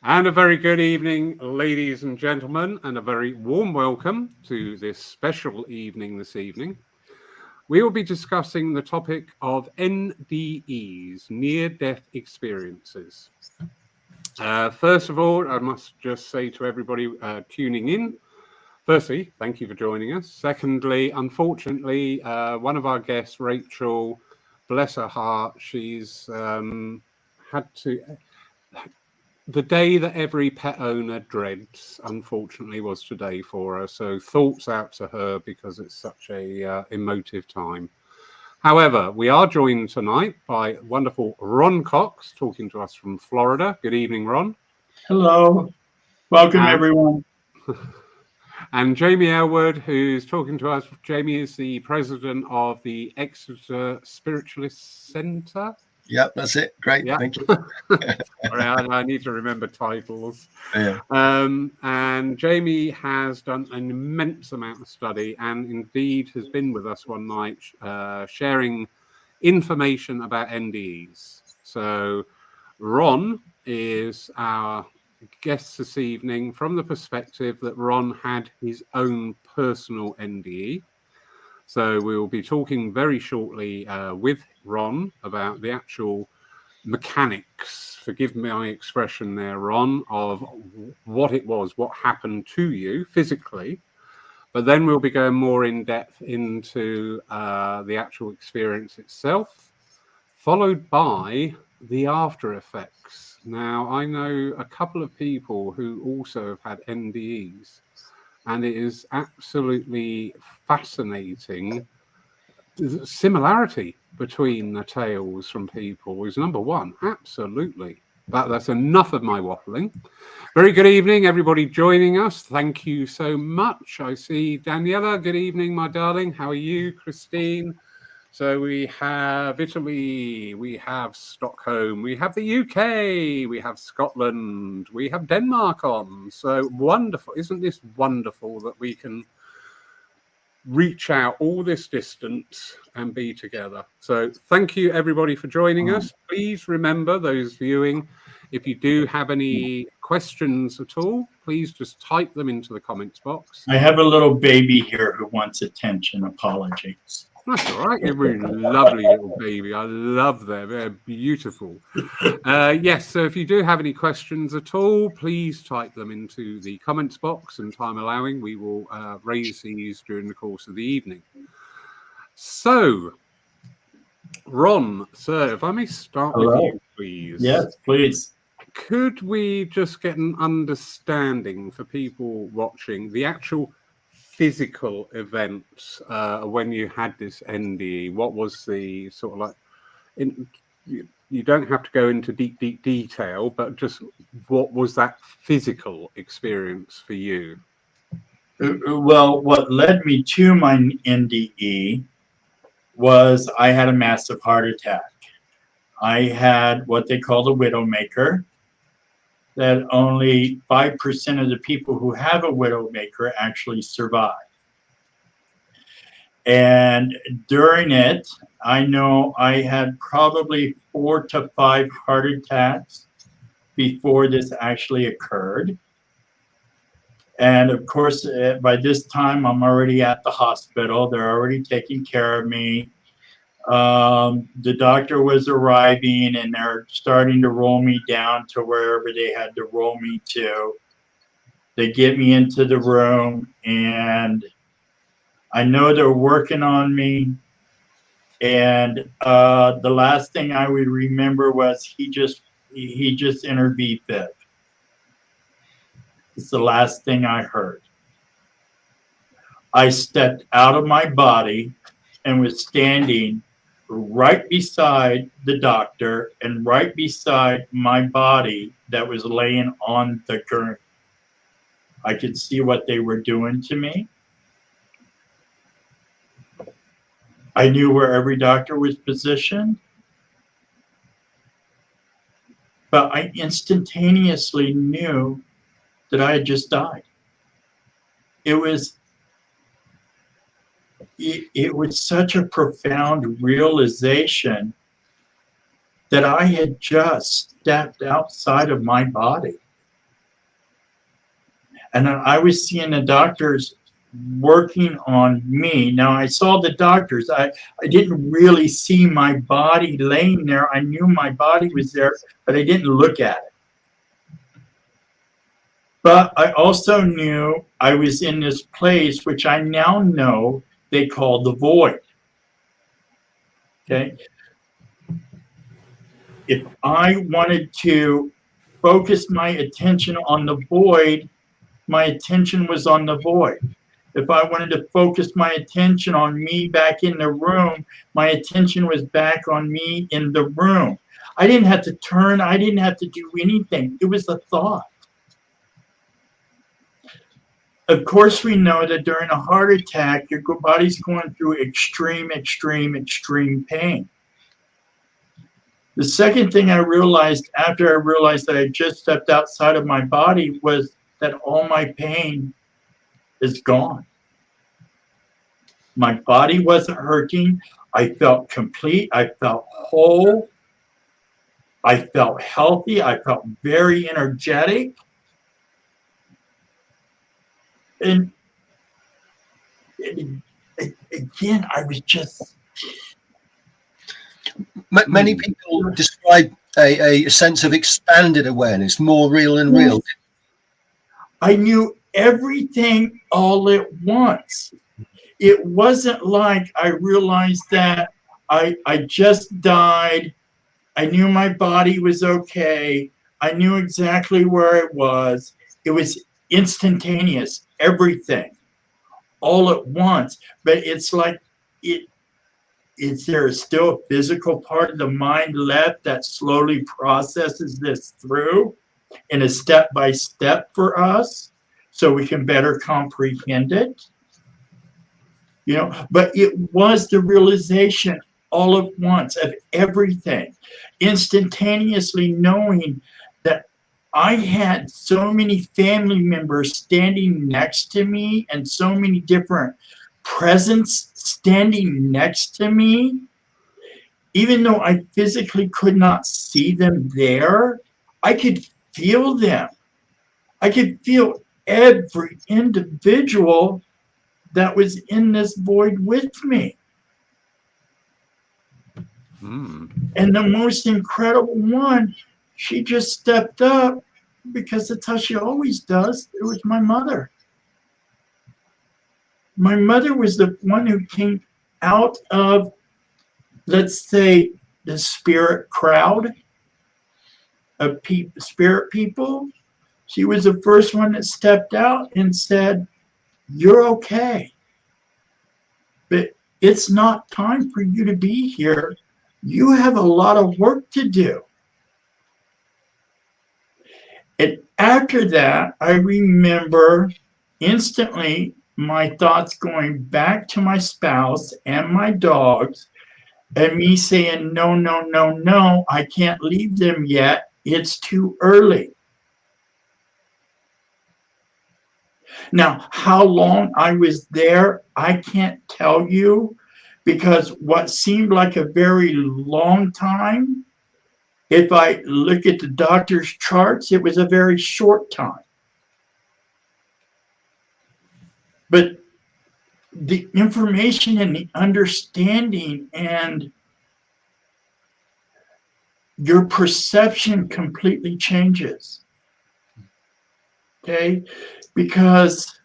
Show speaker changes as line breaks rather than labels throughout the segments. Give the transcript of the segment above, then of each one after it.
And a very good evening, ladies and gentlemen, and a very warm welcome to this special evening this evening. We will be discussing the topic of NDEs, near-death experiences. First of all, I must just say to everybody tuning in, firstly, thank you for joining us. Secondly, unfortunately, one of our guests, Rachel, bless her heart, she's had to... The day that every pet owner dreads, unfortunately, was today for her. So thoughts out to her because it's such a emotive time. However, we are joined tonight by wonderful Ron Cox, talking to us from Florida. Good evening, Ron.
Hello. Welcome, everyone.
And Jamie Aylwood, who's talking to us. Jamie is the president of the Exeter Spiritualist Centre.
Yep, that's it. Great.
Yeah.
Thank you.
Sorry, I need to remember titles.
Yeah.
And Jamie has done an immense amount of study and indeed has been with us one night sharing information about NDEs. So Ron is our guest this evening from the perspective that Ron had his own personal NDE. So we will be talking very shortly with Ron about the actual mechanics, forgive me my expression there, Ron, of what it was, what happened to you physically. But then we'll be going more in depth into the actual experience itself, followed by the after effects. Now, I know a couple of people who also have had NDEs, and it is absolutely fascinating. The similarity between the tales from people is number one. Absolutely. That's enough of my waffling. Very good evening, everybody joining us. Thank you so much. I see Daniela. Good evening, my darling. How are you, Christine? So we have Italy, we have Stockholm, we have the UK, we have Scotland, we have Denmark on. So wonderful. Isn't this wonderful that we can reach out all this distance and be together? So thank you, everybody, for joining us. Please remember, those viewing, if you do have any questions at all, please just type them into the comments box.
I have a little baby here who wants attention. Apologies.
That's all right. You're a really lovely little baby. I love them. They're beautiful. Yes, so if you do have any questions at all, please type them into the comments box, and time allowing, we will raise these during the course of the evening. So, Ron, sir, if I may start with you, please.
Yes, please.
Could we just get an understanding for people watching the actual physical events when you had this NDE? What was the sort of like, you don't have to go into deep detail, but just what was that physical experience for you?
Well, what led me to my NDE was I had a massive heart attack. I had what they call the widowmaker, that only 5% of the people who have a widowmaker actually survive. And during it, I know I had probably 4 to 5 heart attacks before this actually occurred. And of course, by this time, I'm already at the hospital. They're already taking care of me. The doctor was arriving and they're starting to roll me down to wherever they had to roll me to. They get me into the room and I know they're working on me. And the last thing I would remember was he just entered VFib. It's the last thing I heard. I stepped out of my body and was standing right beside the doctor and right beside my body that was laying on the gurney. I could see what they were doing to me. I knew where every doctor was positioned. But I instantaneously knew that I had just died. It was such a profound realization that I had just stepped outside of my body. And I was seeing the doctors working on me. Now I saw the doctors. I didn't really see my body laying there. I knew my body was there, but I didn't look at it. But I also knew I was in this place, which I now know they call the void. Okay. If I wanted to focus my attention on the void, my attention was on the void. If I wanted to focus my attention on me back in the room, my attention was back on me in the room. I didn't have to turn. I didn't have to do anything. It was a thought. Of course, we know that during a heart attack, your body's going through extreme, extreme, extreme pain. The second thing I realized after I realized that I just stepped outside of my body was that all my pain is gone. My body wasn't hurting. I felt complete. I felt whole. I felt healthy. I felt very energetic. And again, I was just...
Many people describe a sense of expanded awareness, more real than real.
I knew everything all at once. It wasn't like I realized that I just died. I knew my body was okay. I knew exactly where it was. It was instantaneous, everything, all at once. But it's like, is there still a physical part of the mind left that slowly processes this through in a step-by-step for us so we can better comprehend it? You know, but it was the realization all at once of everything, instantaneously knowing that I had so many family members standing next to me and so many different presence standing next to me. Even though I physically could not see them there, I could feel them. I could feel every individual that was in this void with me. And the most incredible one, she just stepped up because that's how she always does. It was my mother. My mother was the one who came out of, let's say, the spirit crowd of spirit people. She was the first one that stepped out and said, "You're okay. But it's not time for you to be here. You have a lot of work to do." And after that, I remember instantly my thoughts going back to my spouse and my dogs and me saying, no, no, no, no, I can't leave them yet. It's too early. Now, how long I was there, I can't tell you, because what seemed like a very long time, if I look at the doctor's charts, it was a very short time. But the information and the understanding and your perception completely changes. Okay? Because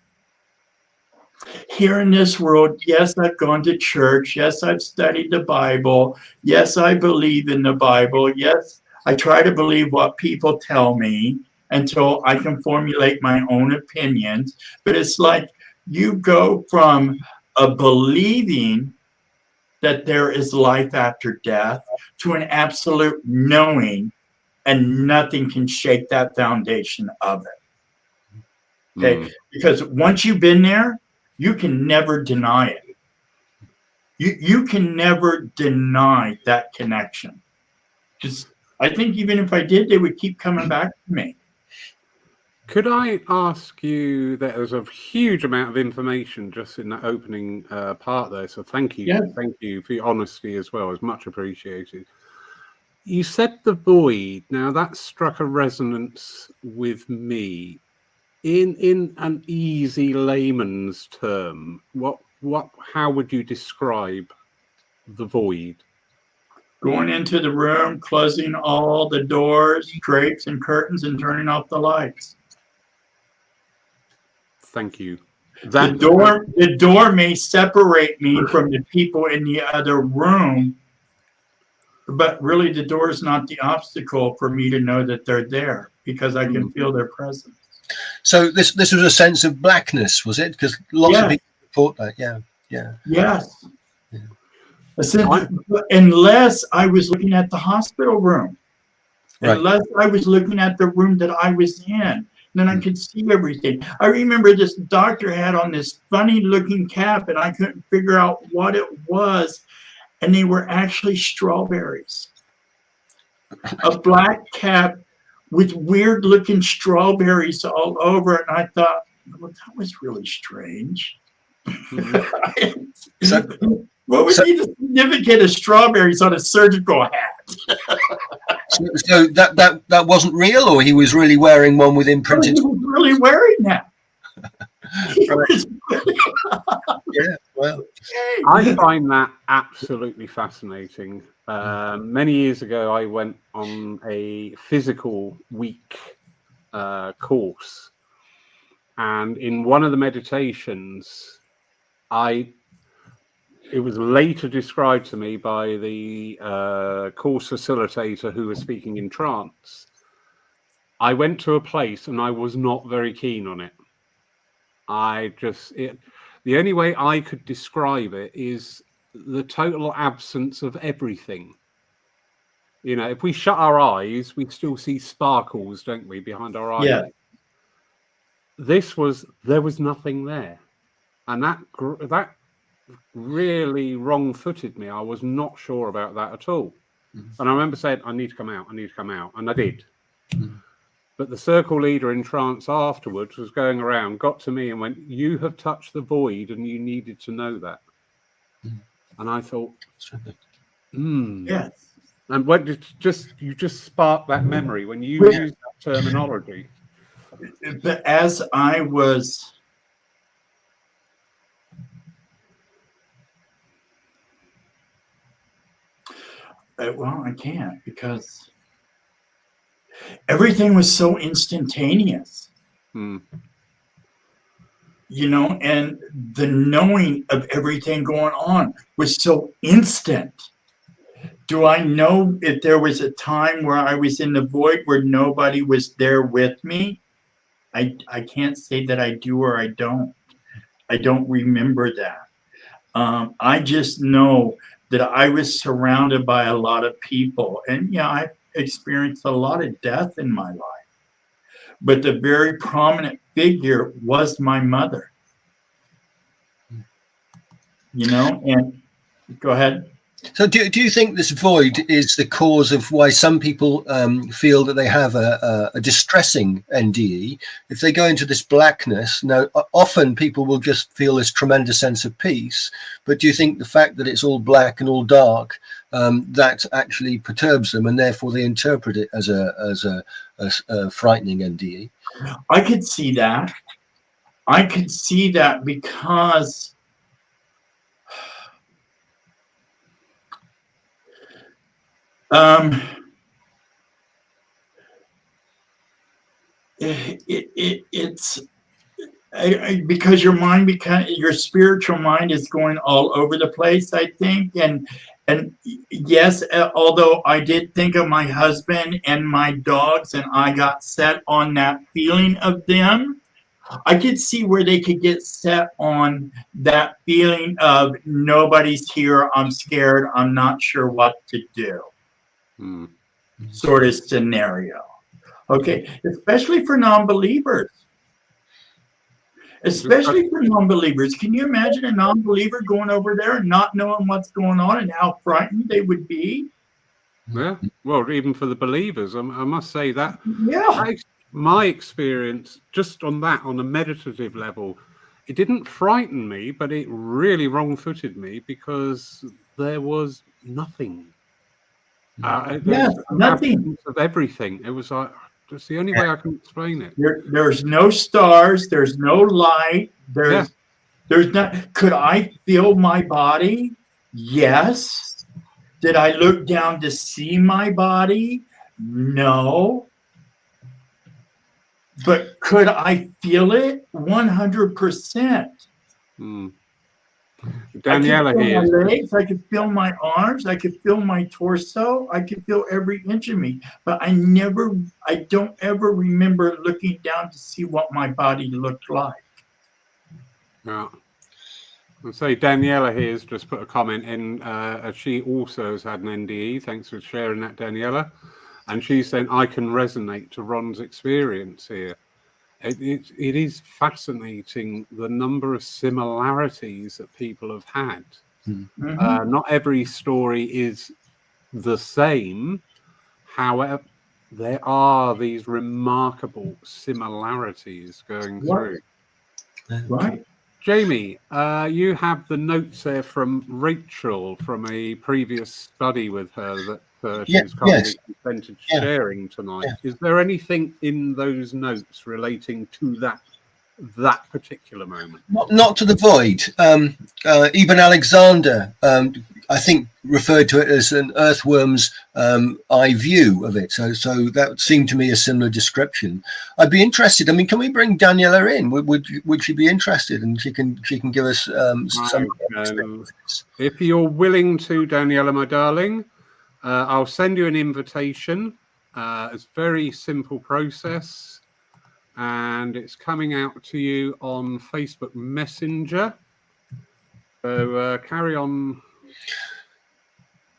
here in this world, yes, I've gone to church. Yes, I've studied the Bible. Yes, I believe in the Bible. Yes, I try to believe what people tell me until I can formulate my own opinions. But it's like you go from a believing that there is life after death to an absolute knowing, and nothing can shake that foundation of it. Okay? Because once you've been there, you can never deny it. You can never deny that connection. Because I think even if I did, they would keep coming back to me.
Could I ask you, there's a huge amount of information just in that opening part there, so thank you.
Yeah.
Thank you for your honesty as well. It's much appreciated. You said the void. Now that struck a resonance with me. in an easy layman's term, how would you describe the void?
Going into the room, closing all the doors, drapes, and curtains, and turning off the lights.
Thank you.
The door may separate me from the people in the other room, but really the door is not the obstacle for me to know that they're there, because I can feel their presence.
So this was a sense of blackness, was it? Because lots of people report that. Yeah.
Yes. Yeah. Unless I was looking at the hospital room, unless I was looking at the room that I was in, then I could see everything. I remember this doctor had on this funny looking cap, and I couldn't figure out what it was, and they were actually strawberries. A black cap with weird looking strawberries all over, and I thought, well, that was really strange. What would be the significance of strawberries on a surgical hat?
So that wasn't real, or he was really wearing one with imprinted?
He was really wearing that.
Yeah, well,
I find that absolutely fascinating. Many years ago, I went on a physical week course, and in one of the meditations, it was later described to me by the course facilitator who was speaking in trance. I went to a place and I was not very keen on it. The only way I could describe it is the total absence of everything. You know, if we shut our eyes, we still see sparkles, don't we, behind our eyes?
Yeah.
There was nothing there. And that really wrong-footed me. I was not sure about that at all. And I remember saying, I need to come out, and I did. But the circle leader in trance afterwards was going around, got to me and went, you have touched the void and you needed to know that. And I thought,
Yes.
And what you just sparked that memory when you use that terminology.
But as I was well, I can't, because everything was so instantaneous. You know, and the knowing of everything going on was so instant. Do I know if there was a time where I was in the void where nobody was there with me? I can't say that I do or I don't. I don't remember that. I just know that I was surrounded by a lot of people. And yeah, I experienced a lot of death in my life. But the very prominent figure was my mother. You know, and go ahead.
So do you think this void is the cause of why some people feel that they have a distressing NDE? If they go into this blackness, now often people will just feel this tremendous sense of peace. But do you think the fact that it's all black and all dark, that actually perturbs them, and therefore they interpret it as a frightening NDE?
I could see that. I could see that because it's because your spiritual mind is going all over the place, I think. And yes, although I did think of my husband and my dogs, and I got set on that feeling of them, I could see where they could get set on that feeling of nobody's here, I'm scared, I'm not sure what to do. Sort of scenario. Okay, especially for non-believers. Especially for non-believers. Can you imagine a non-believer going over there and not knowing what's going on and how frightened they would be?
Yeah, well, even for the believers, I must say that.
Yeah.
My experience, just on a meditative level, it didn't frighten me, but it really wrong-footed me because there was nothing.
Yes, nothing
of everything. It was like, That's the only way I can explain it.
There's no stars. There's no light. There's not. Could I feel my body? Yes. Did I look down to see my body? No. But could I feel it? 100%.
Daniela
I could feel
here.
my legs, I could feel my arms, I could feel my torso, I could feel every inch of me. But I don't ever remember looking down to see what my body looked like.
Yeah. I'll say Daniela here has just put a comment in. She also has had an NDE. Thanks for sharing that, Daniela. And she's saying, I can resonate to Ron's experience here. It is fascinating the number of similarities that people have had. Not every story is the same. However, there are these remarkable similarities going through.
Right.
Jamie, you have the notes there from Rachel from a previous study with her that she's currently consented to sharing tonight. Is there anything in those notes relating to that particular moment?
Not to the void. Ibn Alexander, I think, referred to it as an earthworm's eye view of it. So that seemed to me a similar description. I'd be interested. I mean, can we bring Daniela in? Would she be interested? And she can give us some.
If you're willing to, Daniela, my darling, I'll send you an invitation. It's a very simple process, and it's coming out to you on Facebook Messenger. So carry on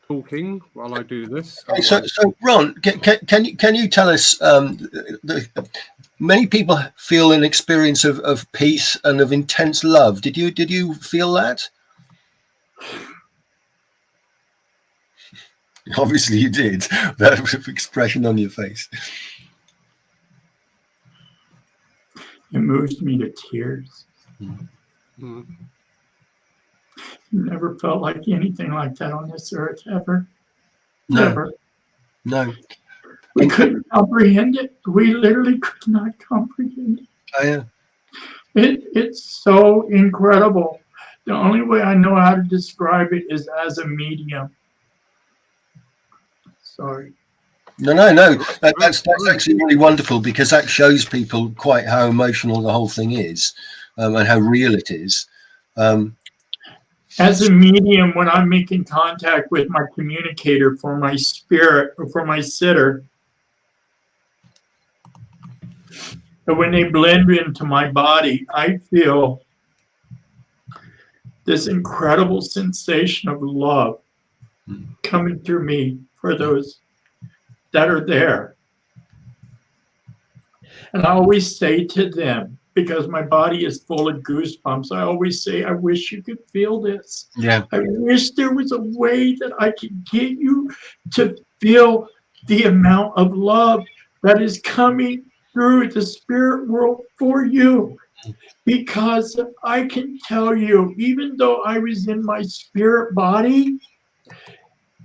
talking while I do this.
Okay, so Ron, can you tell us? Many people feel an experience of peace and of intense love. Did you feel that? Obviously, you did. That expression on your face.
It moves me to tears. Never felt like anything like that on this earth ever.
No.
Never.
No.
We couldn't comprehend it. We literally could not comprehend it.
Oh, yeah.
It's so incredible. The only way I know how to describe it is as a medium. Sorry.
No. That's actually really wonderful, because that shows people quite how emotional the whole thing is, and how real it is.
As a medium, when I'm making contact with my communicator for my spirit or for my sitter, and when they blend into my body, I feel this incredible sensation of love coming through me for those that are there. And I always say to them, because my body is full of goosebumps, I always say, I wish you could feel this.
Yeah.
I wish there was a way that I could get you to feel the amount of love that is coming through the spirit world for you. Because I can tell you, even though I was in my spirit body,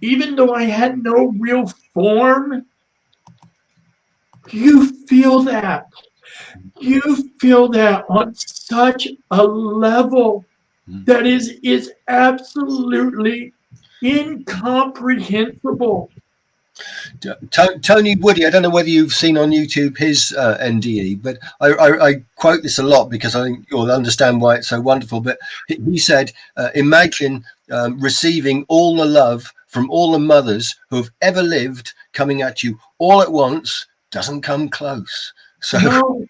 even though I had no real form, you feel that. You feel that on such a level that is absolutely incomprehensible.
Tony Woody, I don't know whether you've seen on YouTube his NDE, but I quote this a lot because I think you'll understand why it's so wonderful. But he said, imagine receiving all the love from all the mothers who have ever lived coming at you all at once. Doesn't come close. So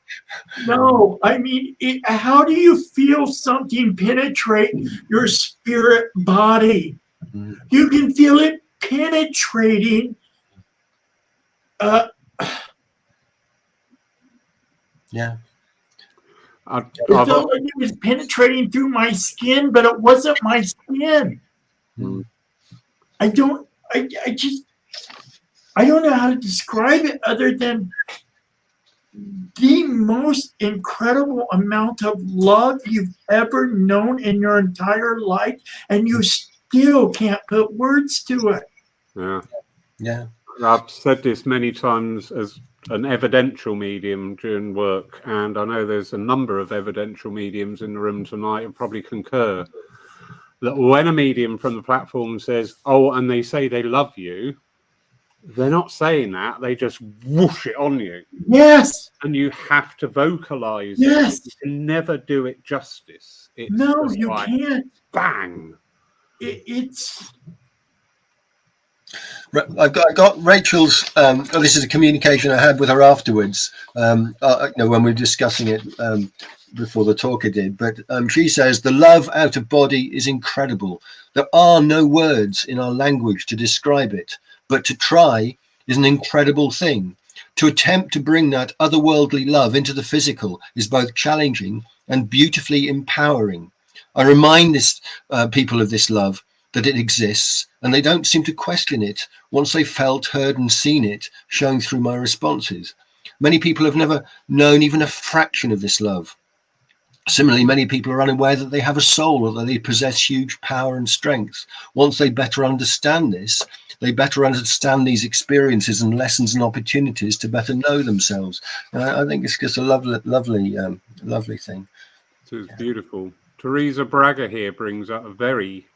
no. I mean, how do you feel something penetrate your spirit body? You can feel it penetrating.
Yeah.
I felt like it was penetrating through my skin, but it wasn't my skin. I don't know how to describe it other than the most incredible amount of love you've ever known in your entire life, and you still can't put words to it.
Yeah.
Yeah.
I've said this many times as an evidential medium during work, and I know there's a number of evidential mediums in the room tonight and probably concur that when a medium from the platform says, oh, and they say they love you, they're not saying that, they just whoosh it on you.
Yes.
And you have to vocalize
Yes.
it. You can never do it justice. It's
No,
just
you
like,
can't.
bang.
It's
I got Rachel's. This is a communication I had with her afterwards. When we were discussing it before the talk I did. But she says the love out of body is incredible. There are no words in our language to describe it, but to try is an incredible thing. To attempt to bring that otherworldly love into the physical is both challenging and beautifully empowering. I remind people of this love, that it exists, and they don't seem to question it once they've felt, heard, and seen it shown through my responses. Many people have never known even a fraction of this love. Similarly, many people are unaware that they have a soul or that they possess huge power and strength. Once they better understand this, they better understand these experiences and lessons and opportunities to better know themselves. I think it's just a lovely thing.
It's beautiful. Teresa Braga here brings up a very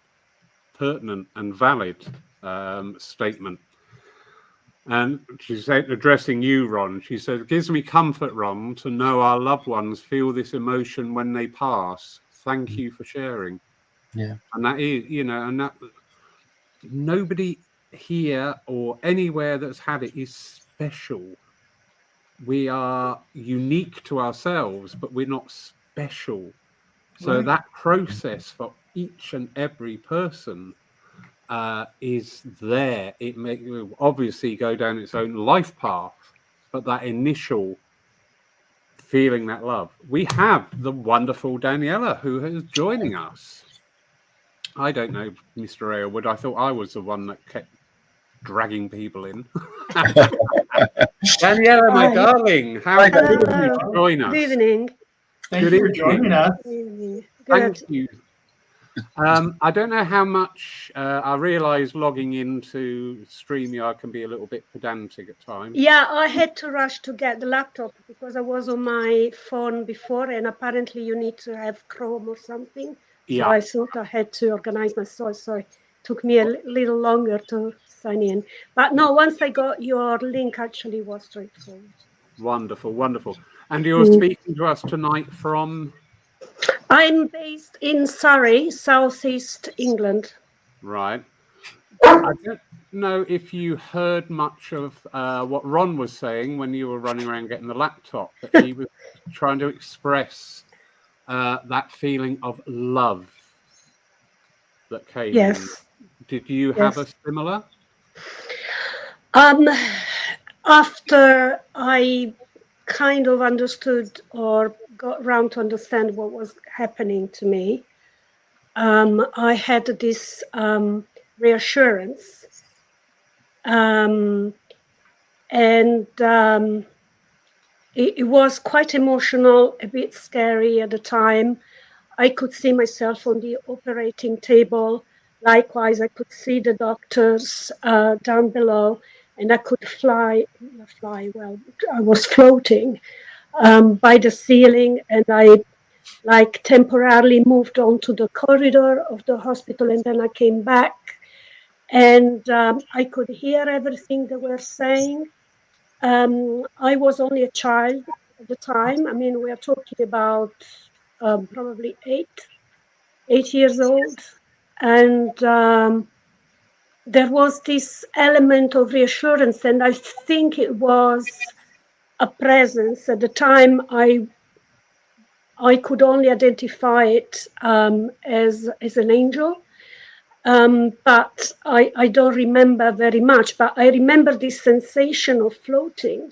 pertinent and valid statement. And she said, addressing you, Ron, she said, it gives me comfort, Ron, to know our loved ones feel this emotion when they pass. Thank you for sharing.
Yeah.
And that is, and that nobody here or anywhere that's had it is special. We are unique to ourselves, but we're not special. So
right.
that process for each and every person is there. It may obviously go down its own life path, but that initial feeling that love. We have the wonderful Daniela who is joining us. I don't know, Mr. Aylwood. I thought I was the one that kept dragging people in. Daniela, my darling, how good of you to join us.
Good evening.
Thank you for joining us.
Good evening.
Thank you. I don't know how much I realise logging into StreamYard can be a little bit pedantic at times.
Yeah, I had to rush to get the laptop because I was on my phone before, and apparently you need to have Chrome or something.
Yeah.
So I thought I had to organize myself. So it took me a little longer to sign in. But no, once I got your link, actually was straightforward.
Wonderful, wonderful. And you're speaking to us tonight from?
I'm based in Surrey, southeast England.
Right. I don't know if you heard much of what Ron was saying when you were running around getting the laptop, but he was trying to express that feeling of love that came in. Did you have a similar?
After I kind of understood or got around to understand what was happening to me, I had this reassurance, and it was quite emotional, a bit scary at the time. I could see myself on the operating table. Likewise, I could see the doctors down below, and I could I was floating by the ceiling, and I temporarily moved on to the corridor of the hospital, and then I came back, and I could hear everything they were saying. I was only a child at the time. I mean, we are talking about probably 8 years old, and there was this element of reassurance, and I think it was a presence. At the time, I could only identify it as an angel, but I don't remember very much. But I remember this sensation of floating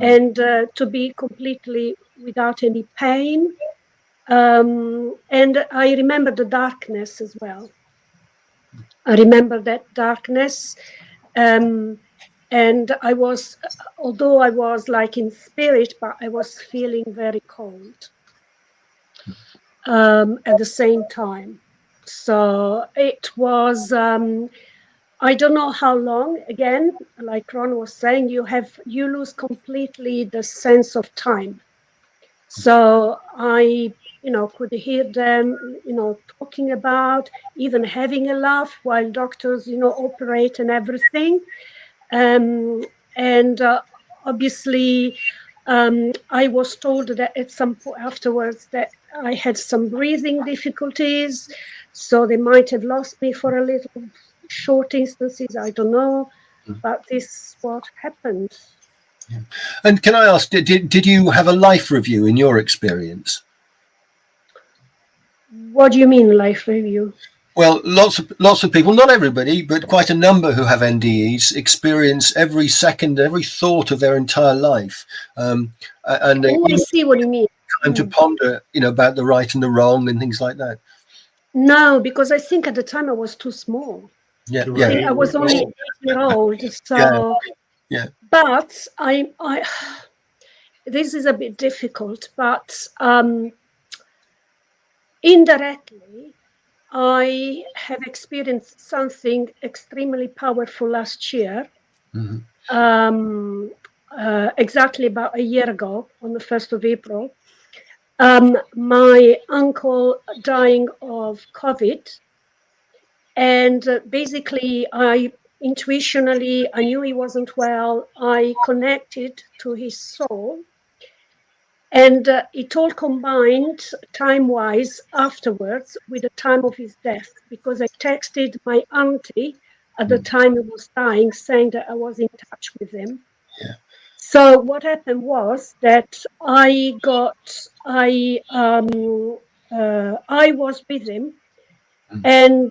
and to be completely without any pain. And I remember the darkness as well. I remember that darkness. And I was, although I was like in spirit, but I was feeling very cold at the same time. So it was I don't know how long. Again, like Ron was saying, you lose completely the sense of time. So I, could hear them, talking about even having a laugh while doctors, operate and everything. And obviously, I was told that at some point afterwards that I had some breathing difficulties, so they might have lost me for a little short instances. I don't know, but this is what happened.
Yeah. And can I ask, did you have a life review in your experience?
What do you mean, life review?
Well, lots of people, not everybody, but quite a number who have NDEs experience every second, every thought of their entire life, and
I see what you mean.
Time to ponder, about the right and the wrong and things like that.
No, because I think at the time I was too small.
Yeah,
Too
yeah.
right.
I was only 8 years old, so.
Yeah.
But I this is a bit difficult, but indirectly, I have experienced something extremely powerful last year.
Mm-hmm.
Exactly about a year ago, on the 1st of April, my uncle dying of COVID, and basically, I knew he wasn't well. I connected to his soul. And it all combined time-wise afterwards with the time of his death, because I texted my auntie at the time he was dying, saying that I was in touch with him.
Yeah.
So what happened was that I was with him, and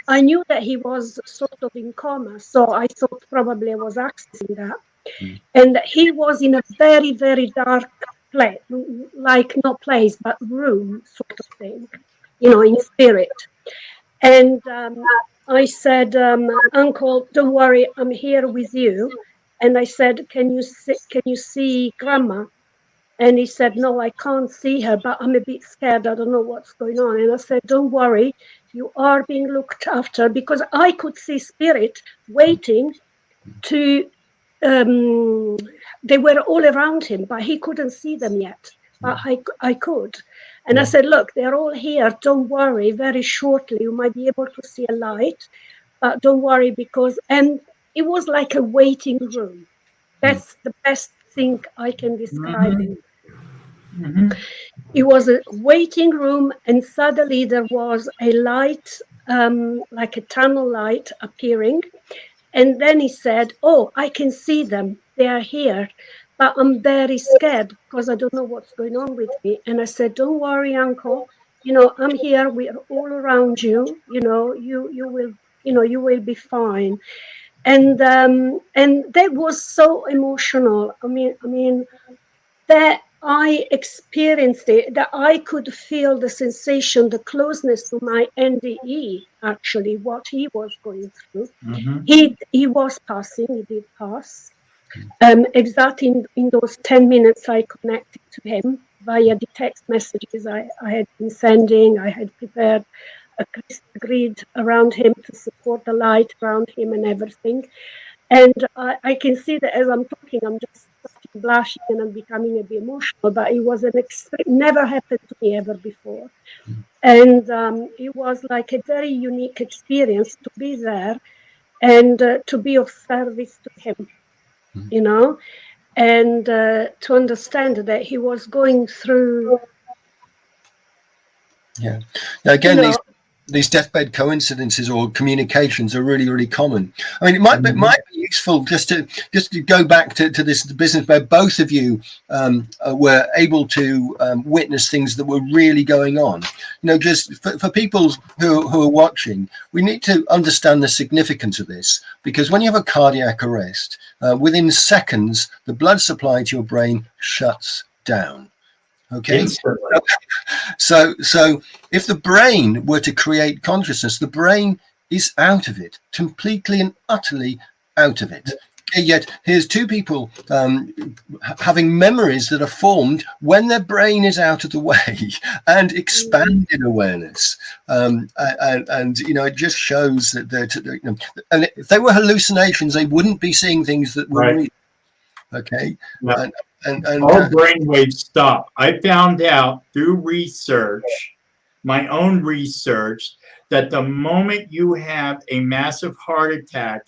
I knew that he was sort of in coma, so I thought probably I was accessing that. And he was in a very, very dark place, like not place, but room sort of thing, in spirit. And I said, Uncle, don't worry, I'm here with you. And I said, can you see Grandma? And he said, no, I can't see her, but I'm a bit scared. I don't know what's going on. And I said, don't worry, you are being looked after, because I could see spirit waiting to, they were all around him, but he couldn't see them yet. But I could. And I said, look, they're all here. Don't worry. Very shortly, you might be able to see a light, but don't worry, and it was like a waiting room. That's the best thing I can describe it. It was a waiting room, and suddenly there was a light, like a tunnel light appearing. And then he said, oh, I can see them. They are here. But I'm very scared because I don't know what's going on with me. And I said, don't worry, Uncle. I'm here. We're all around you. You will be fine. And that was so emotional. I mean, that I experienced it, that I could feel the sensation, the closeness to my NDE, actually, what he was going through. He was passing, he did pass. Exactly in those 10 minutes, I connected to him via the text messages I had been sending. I had prepared a crystal grid around him to support the light around him and everything. And I can see that as I'm talking, I'm just blushing and I'm becoming a bit emotional, but it was never happened to me ever before. And it was like a very unique experience to be there and to be of service to him, and to understand that he was going through.
Yeah. Now, again, these deathbed coincidences or communications are really, really common. I mean, it might be useful just to go back to this business where both of you were able to witness things that were really going on. Just for people who are watching, we need to understand the significance of this, because when you have a cardiac arrest, within seconds, the blood supply to your brain shuts down. Okay. So if the brain were to create consciousness, the brain is out of it, completely and utterly out of it. Yet here's two people having memories that are formed when their brain is out of the way and expanded awareness. And it just shows that and if they were hallucinations, they wouldn't be seeing things that were real. Okay.
Yeah.
And
all brainwaves stop. I found out through research, my own research, that the moment you have a massive heart attack,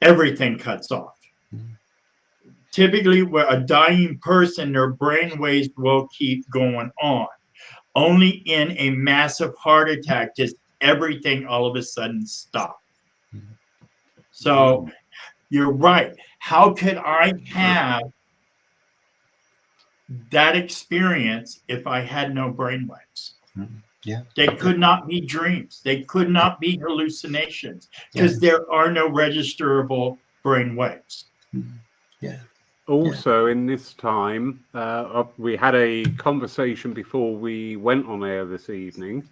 everything cuts off. Typically, where a dying person, their brainwaves will keep going on. Only in a massive heart attack does everything all of a sudden stop. So you're right. How could I have that experience if I had no brainwaves?
Yeah.
They could not be dreams. They could not be hallucinations because there are no registerable brain waves.
Yeah.
Also, in this time, we had a conversation before we went on air this evening,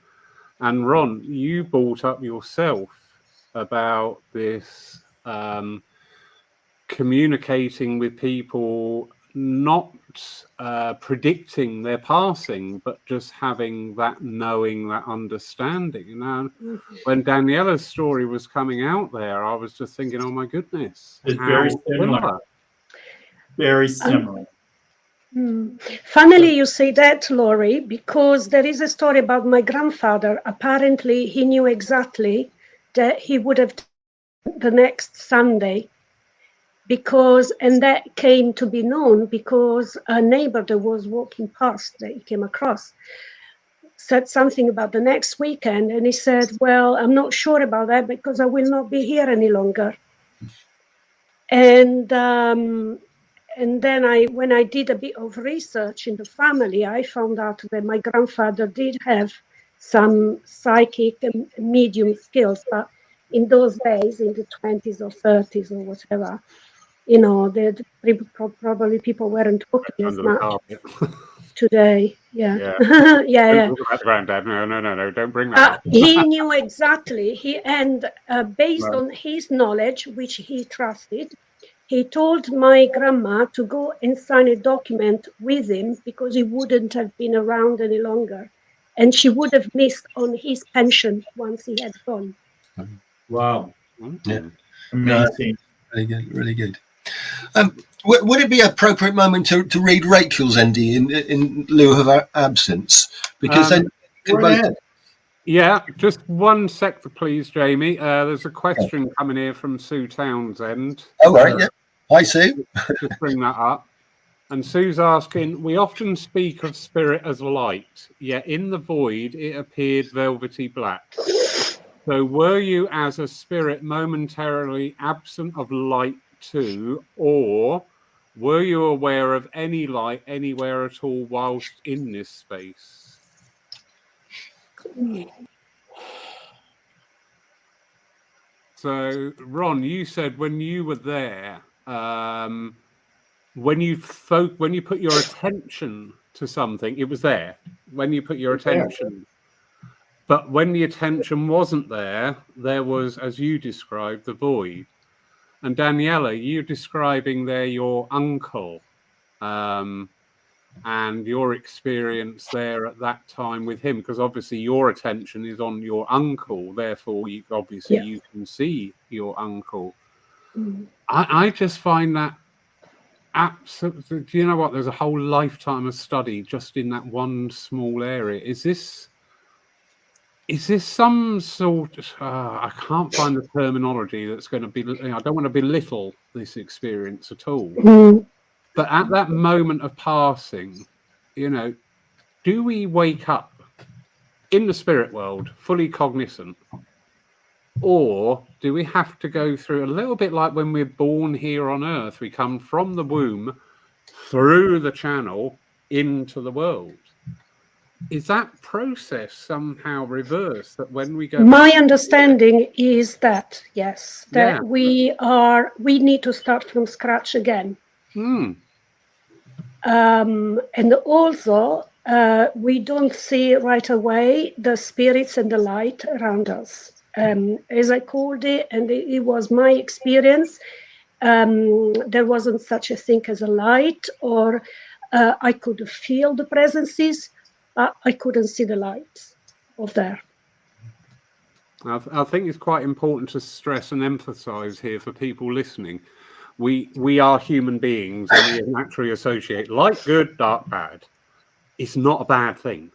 and Ron, you brought up yourself about this communicating with people, not predicting their passing, but just having that knowing, that understanding. Now, when Daniela's story was coming out there, I was just thinking, oh my goodness,
it's very similar. Very similar.
Funnily, you say that, Laurie, because there is a story about my grandfather. Apparently, he knew exactly that he would have the next Sunday, and that came to be known because a neighbor that was walking past that he came across said something about the next weekend, and he said, well, I'm not sure about that because I will not be here any longer. And then when I did a bit of research in the family, I found out that my grandfather did have some psychic and medium skills, but in those days, in the 20s or 30s or whatever, probably people weren't talking as much today. Yeah.
Don't talk about Granddad. No, don't bring that up.
He knew exactly. Based on his knowledge, which he trusted, he told my grandma to go and sign a document with him because he wouldn't have been around any longer. And she would have missed on his pension once he had gone.
Wow.
Yeah.
Amazing.
Really good, really good. Would it be an appropriate moment to read Rachel's NDE in lieu of our absence? Because then
yeah, just one sec, please, Jamie. There's a question coming here from Sue Townsend.
Oh, right, yeah. Hi, Sue.
Just bring that up. And Sue's asking, we often speak of spirit as light, yet in the void it appeared velvety black. So were you as a spirit momentarily absent of light too, or were you aware of any light anywhere at all whilst in this space? So, Ron, you said when you were there, when you put your attention to something, it was there. When you put your attention, but when the attention wasn't there, there was, as you described, the void. And Daniela, you're describing there your uncle, and your experience there at that time with him, because obviously your attention is on your uncle, therefore you can see your uncle. I just find that absolutely, do you know what, there's a whole lifetime of study just in that one small area. Is this some sort of, I can't find the terminology that's going to be, I don't want to belittle this experience at all. But at that moment of passing, do we wake up in the spirit world fully cognizant? Or do we have to go through a little bit like when we're born here on Earth? We come from the womb through the channel into the world. Is that process somehow reversed, that when we go...
My understanding is that, yes, that we need to start from scratch again. And also, we don't see right away the spirits and the light around us. As I called it, and it was my experience, there wasn't such a thing as a light, or I could feel the presences, but I couldn't see the lights of there.
I think it's quite important to stress and emphasize here for people listening. We are human beings, and we naturally associate light good, dark bad. It's not a bad thing.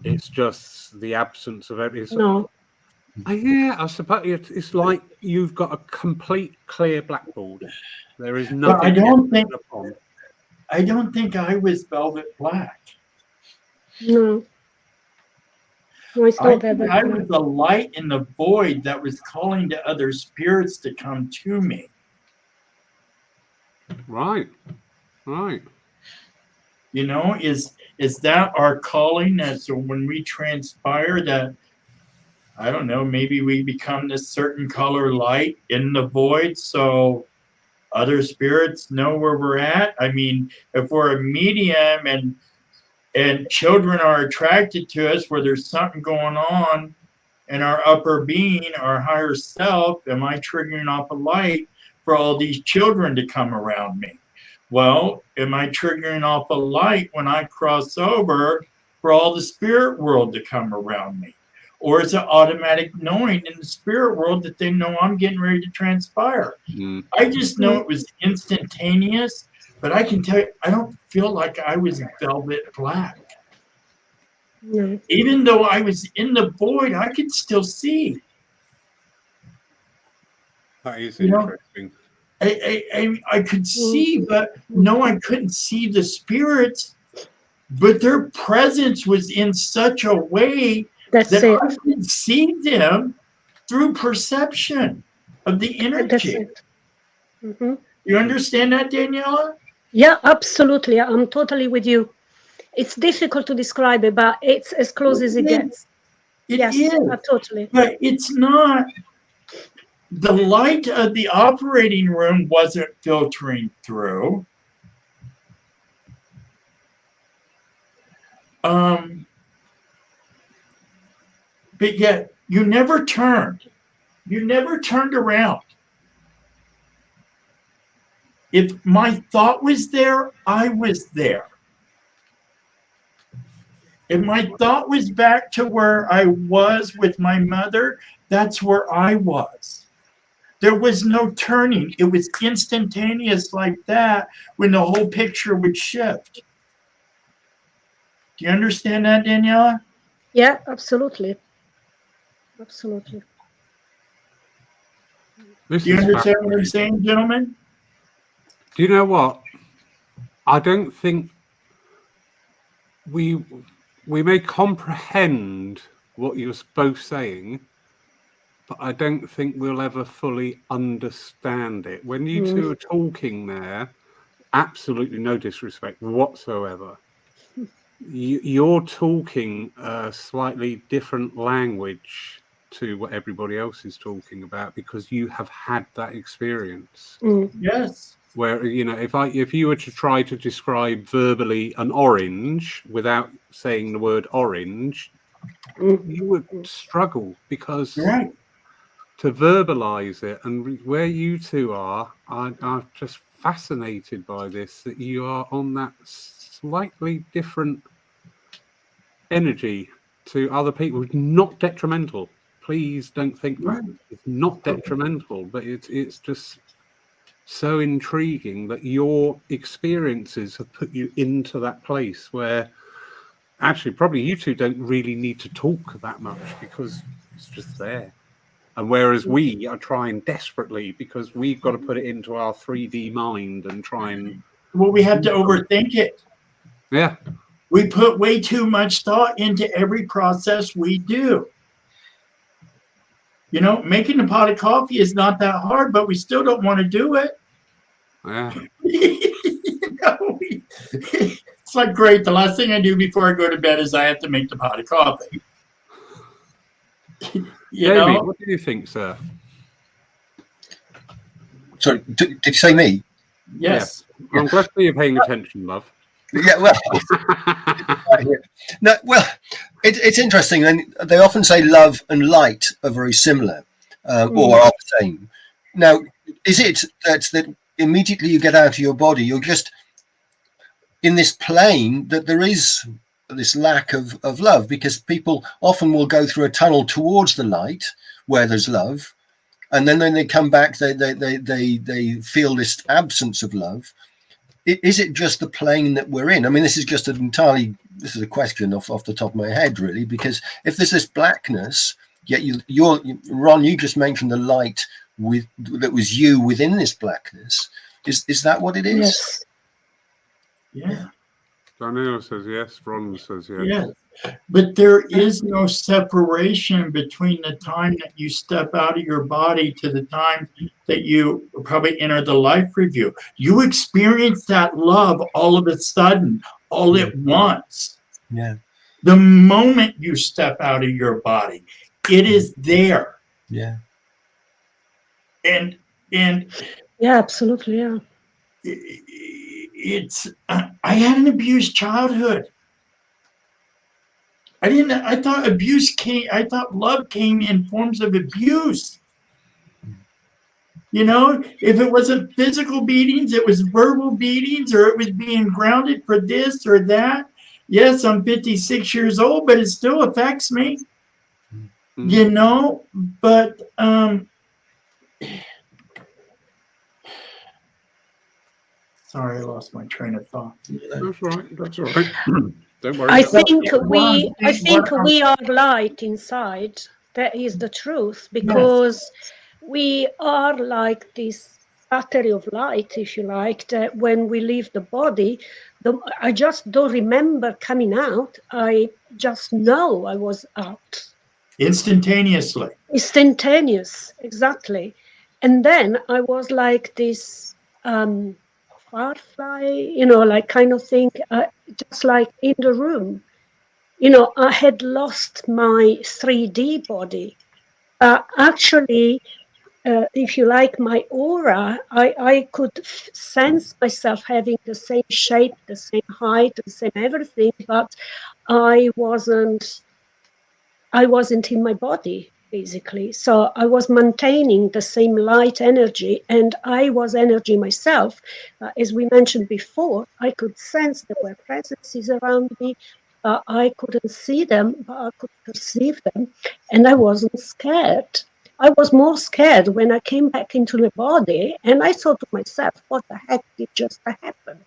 It's just the absence of everything.
No.
Yeah, I suppose it's like you've got a complete clear blackboard. There is nothing.
But I don't think I was velvet black.
No. No, it's not there.
I was the light in the void that was calling to other spirits to come to me.
Right.
You know, is that our calling? That so when we transpire, that I don't know, maybe we become this certain color light in the void, so other spirits know where we're at. I mean, if we're a medium and children are attracted to us where there's something going on in our upper being, our higher self, am I triggering off a light for all these children to come around me? Well, am I triggering off a light when I cross over for all the spirit world to come around me? Or is it automatic knowing in the spirit world that they know I'm getting ready to transpire? I just know it was instantaneous. But I can tell you, I don't feel like I was velvet black.
No.
Even though I was in the void, I could still see.
That is interesting.
I could see, but no, I couldn't see the spirits. But their presence was in such a way that I could see them through perception of the energy.
That's it. Mm-hmm.
You understand that, Daniela?
Yeah, absolutely. I'm totally with you. It's difficult to describe it, but it's as close as it gets.
It
yes,
is.
Totally.
But it's not. The light of the operating room wasn't filtering through. But yet, you never turned. You never turned around. If my thought was there, I was there. If my thought was back to where I was with my mother, that's where I was. There was no turning. It was instantaneous like that when the whole picture would shift. Do you understand that, Daniela?
Yeah, absolutely. Absolutely.
Do you understand what I'm saying, gentlemen?
Do you know what? I don't think we may comprehend what you're both saying, but I don't think we'll ever fully understand it. When you two are talking there, absolutely no disrespect whatsoever. You're talking a slightly different language to what everybody else is talking about because you have had that experience.
Yes.
Where, you know, if you were to try to describe verbally an orange without saying the word orange, you would struggle because to verbalize it, and where you two are, I'm just fascinated by this, that you are on that slightly different energy to other people. It's not detrimental. Please don't think that. It's not detrimental, but it's just so intriguing that your experiences have put you into that place where actually probably you two don't really need to talk that much because it's just there. And whereas we are trying desperately because we've got to put it into our 3D mind and try and...
Well, we have to overthink it.
Yeah.
We put way too much thought into every process we do. You know, making a pot of coffee is not that hard, but we still don't want to do it.
Yeah.
It's like, great, the last thing I do before I go to bed is I have to make the pot of coffee.
Jamie, what do you think, sir?
Sorry, did you say me?
Yes.
Yeah. I'm glad that you're paying attention, love.
Yeah, well, no, well, it's interesting. And they often say love and light are very similar, or are the same. Now, is it that immediately you get out of your body, you're just in this plane that there is this lack of love? Because people often will go through a tunnel towards the light where there's love, and then when they come back, they feel this absence of love. Is it just the plane that we're in? I mean, this is a question off the top of my head, really, because if there's this blackness, yet Ron, you just mentioned the light that was you within this blackness. Is that what it is?
Yes.
Yeah.
Daniel says yes. Ron says yes.
Yeah. But there is no separation between the time that you step out of your body to the time that you probably enter the life review. You experience that love all of a sudden, all at once.
Yeah.
The moment you step out of your body, it is there.
Yeah.
And
Yeah, absolutely. Yeah.
it's I had an abused childhood. I thought love came in forms of abuse. You know, if it wasn't physical beatings, it was verbal beatings, or it was being grounded for this or that. Yes, I'm 56 years old, but it still affects me. You know, but sorry, I lost my train of thought.
That's right. That's all right. Don't worry.
I think we are light inside. That is the truth, because we are like this battery of light, if you like, that when we leave the body, I just don't remember coming out. I just know I was out.
Instantaneously.
Instantaneous, exactly. And then I was like this firefly, you know, like kind of thing, just like in the room. You know, I had lost my 3D body. Actually, if you like, my aura, I could sense myself having the same shape, the same height, the same everything, but I wasn't in my body, basically. So I was maintaining the same light energy, and I was energy myself. As we mentioned before, I could sense there were presences around me. I couldn't see them, but I could perceive them, and I wasn't scared. I was more scared when I came back into the body, and I thought to myself, what the heck did just happen?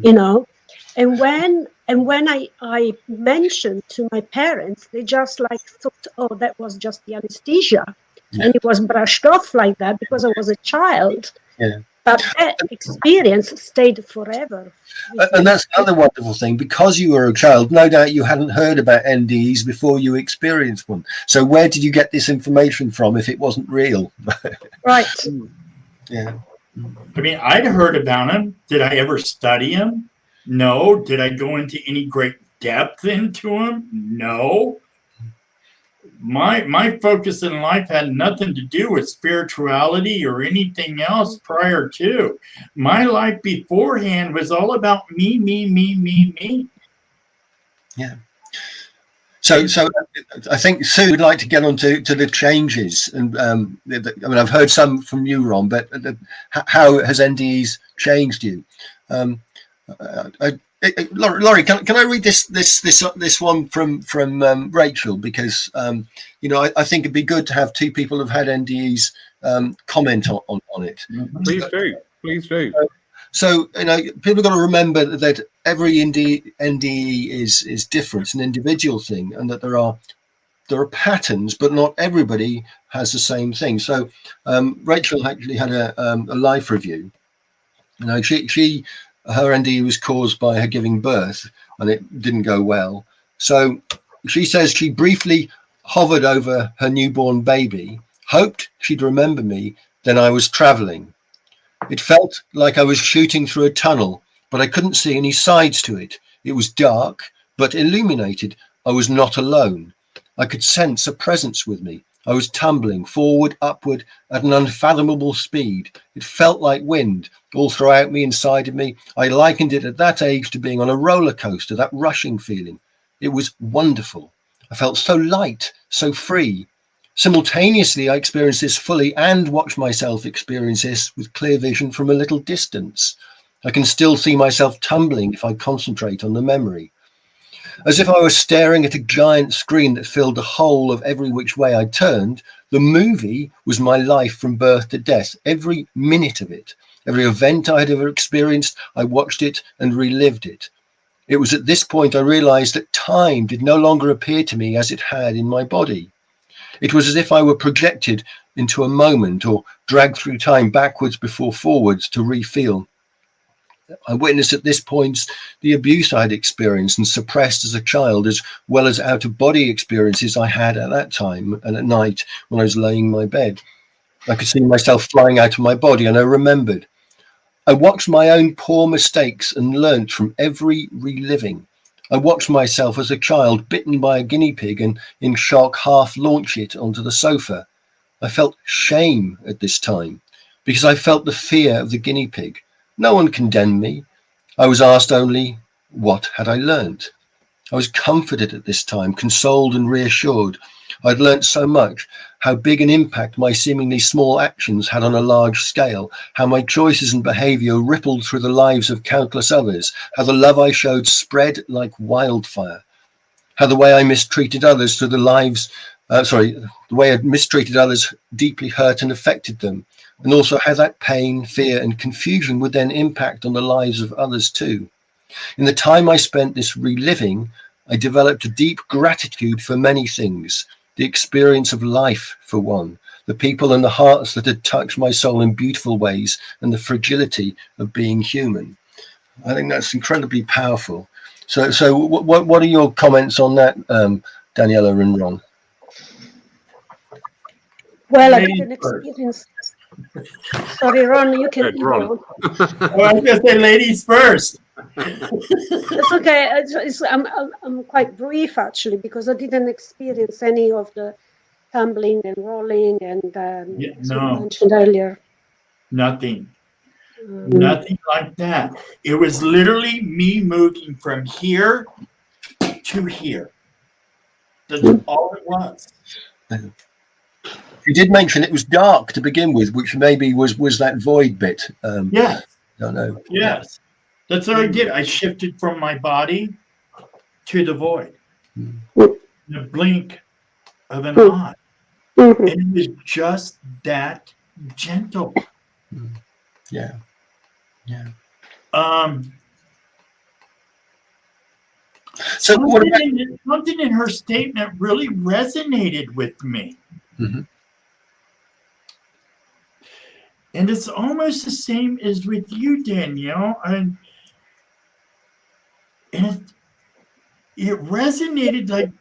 You know? And when I mentioned to my parents, they just like thought, oh, that was just the anesthesia. Yeah. And it was brushed off like that because I was a child.
Yeah.
But that experience stayed forever.
And that's another wonderful thing. Because you were a child, no doubt you hadn't heard about NDEs before you experienced one. So where did you get this information from if it wasn't real?
Right.
Yeah.
I mean, I'd heard about him. Did I ever study him? No. Did I go into any great depth into him? No. My focus in life had nothing to do with spirituality or anything else prior to. My life beforehand was all about me.
Yeah. So I think Sue would like to get on to the changes, and I mean, I've heard some from you, Ron, but how has NDEs changed you? Laurie, can I read this one from Rachel, because you know, I think it'd be good to have two people who've had NDEs comment on it.
Please do.
So, you know, people have got to remember that every NDE is different, it's an individual thing, and that there are patterns, but not everybody has the same thing. So Rachel actually had a life review. You know, her NDE was caused by her giving birth, and it didn't go well. So she says she briefly hovered over her newborn baby, hoped she'd remember me, then I was traveling. It felt like I was shooting through a tunnel, but I couldn't see any sides to it. It was dark, but illuminated. I was not alone. I could sense a presence with me. I was tumbling forward, upward at an unfathomable speed. It felt like wind all throughout me, inside of me. I likened it at that age to being on a roller coaster, that rushing feeling. It was wonderful. I felt so light, so free. Simultaneously, I experienced this fully and watched myself experience this with clear vision from a little distance. I can still see myself tumbling if I concentrate on the memory. As if I was staring at a giant screen that filled the whole of every which way I turned, the movie was my life from birth to death, every minute of it. Every event I had ever experienced, I watched it and relived it. It was at this point I realized that time did no longer appear to me as it had in my body. It was as if I were projected into a moment or dragged through time backwards before forwards to re-feel. I witnessed at this point the abuse I had experienced and suppressed as a child, as well as out-of-body experiences I had at that time and at night when I was laying in my bed. I could see myself flying out of my body, and I remembered. I watched my own poor mistakes and learnt from every reliving. I watched myself as a child bitten by a guinea pig and in shock half launch it onto the sofa. I felt shame at this time because I felt the fear of the guinea pig. No one condemned me. I was asked only, what had I learnt? I was comforted at this time, consoled and reassured. I'd learnt so much, how big an impact my seemingly small actions had on a large scale, how my choices and behaviour rippled through the lives of countless others, how the love I showed spread like wildfire, how the way I mistreated others through the way I mistreated others deeply hurt and affected them, and also how that pain, fear and confusion would then impact on the lives of others too. In the time I spent this reliving, I developed a deep gratitude for many things, the experience of life for one, the people and the hearts that had touched my soul in beautiful ways, and the fragility of being human. I think that's incredibly powerful. So what are your comments on that, Daniela and Ron?
Well, I didn't experience. Sorry, Ron, you can.
Ron.
Oh, I was going to say ladies first.
It's okay. I'm quite brief actually because I didn't experience any of the tumbling and rolling and as you mentioned earlier.
Nothing like that. It was literally me moving from here to here. That's all it was.
You did mention it was dark to begin with, which maybe was that void bit.
Yes.
Don't know.
Yes. That's what I did. I shifted from my body to the void. The blink of an eye. And it was just that gentle.
Yeah.
So something in her statement really resonated with me.
Mm-hmm.
And it's almost the same as with you, Danielle. And it resonated like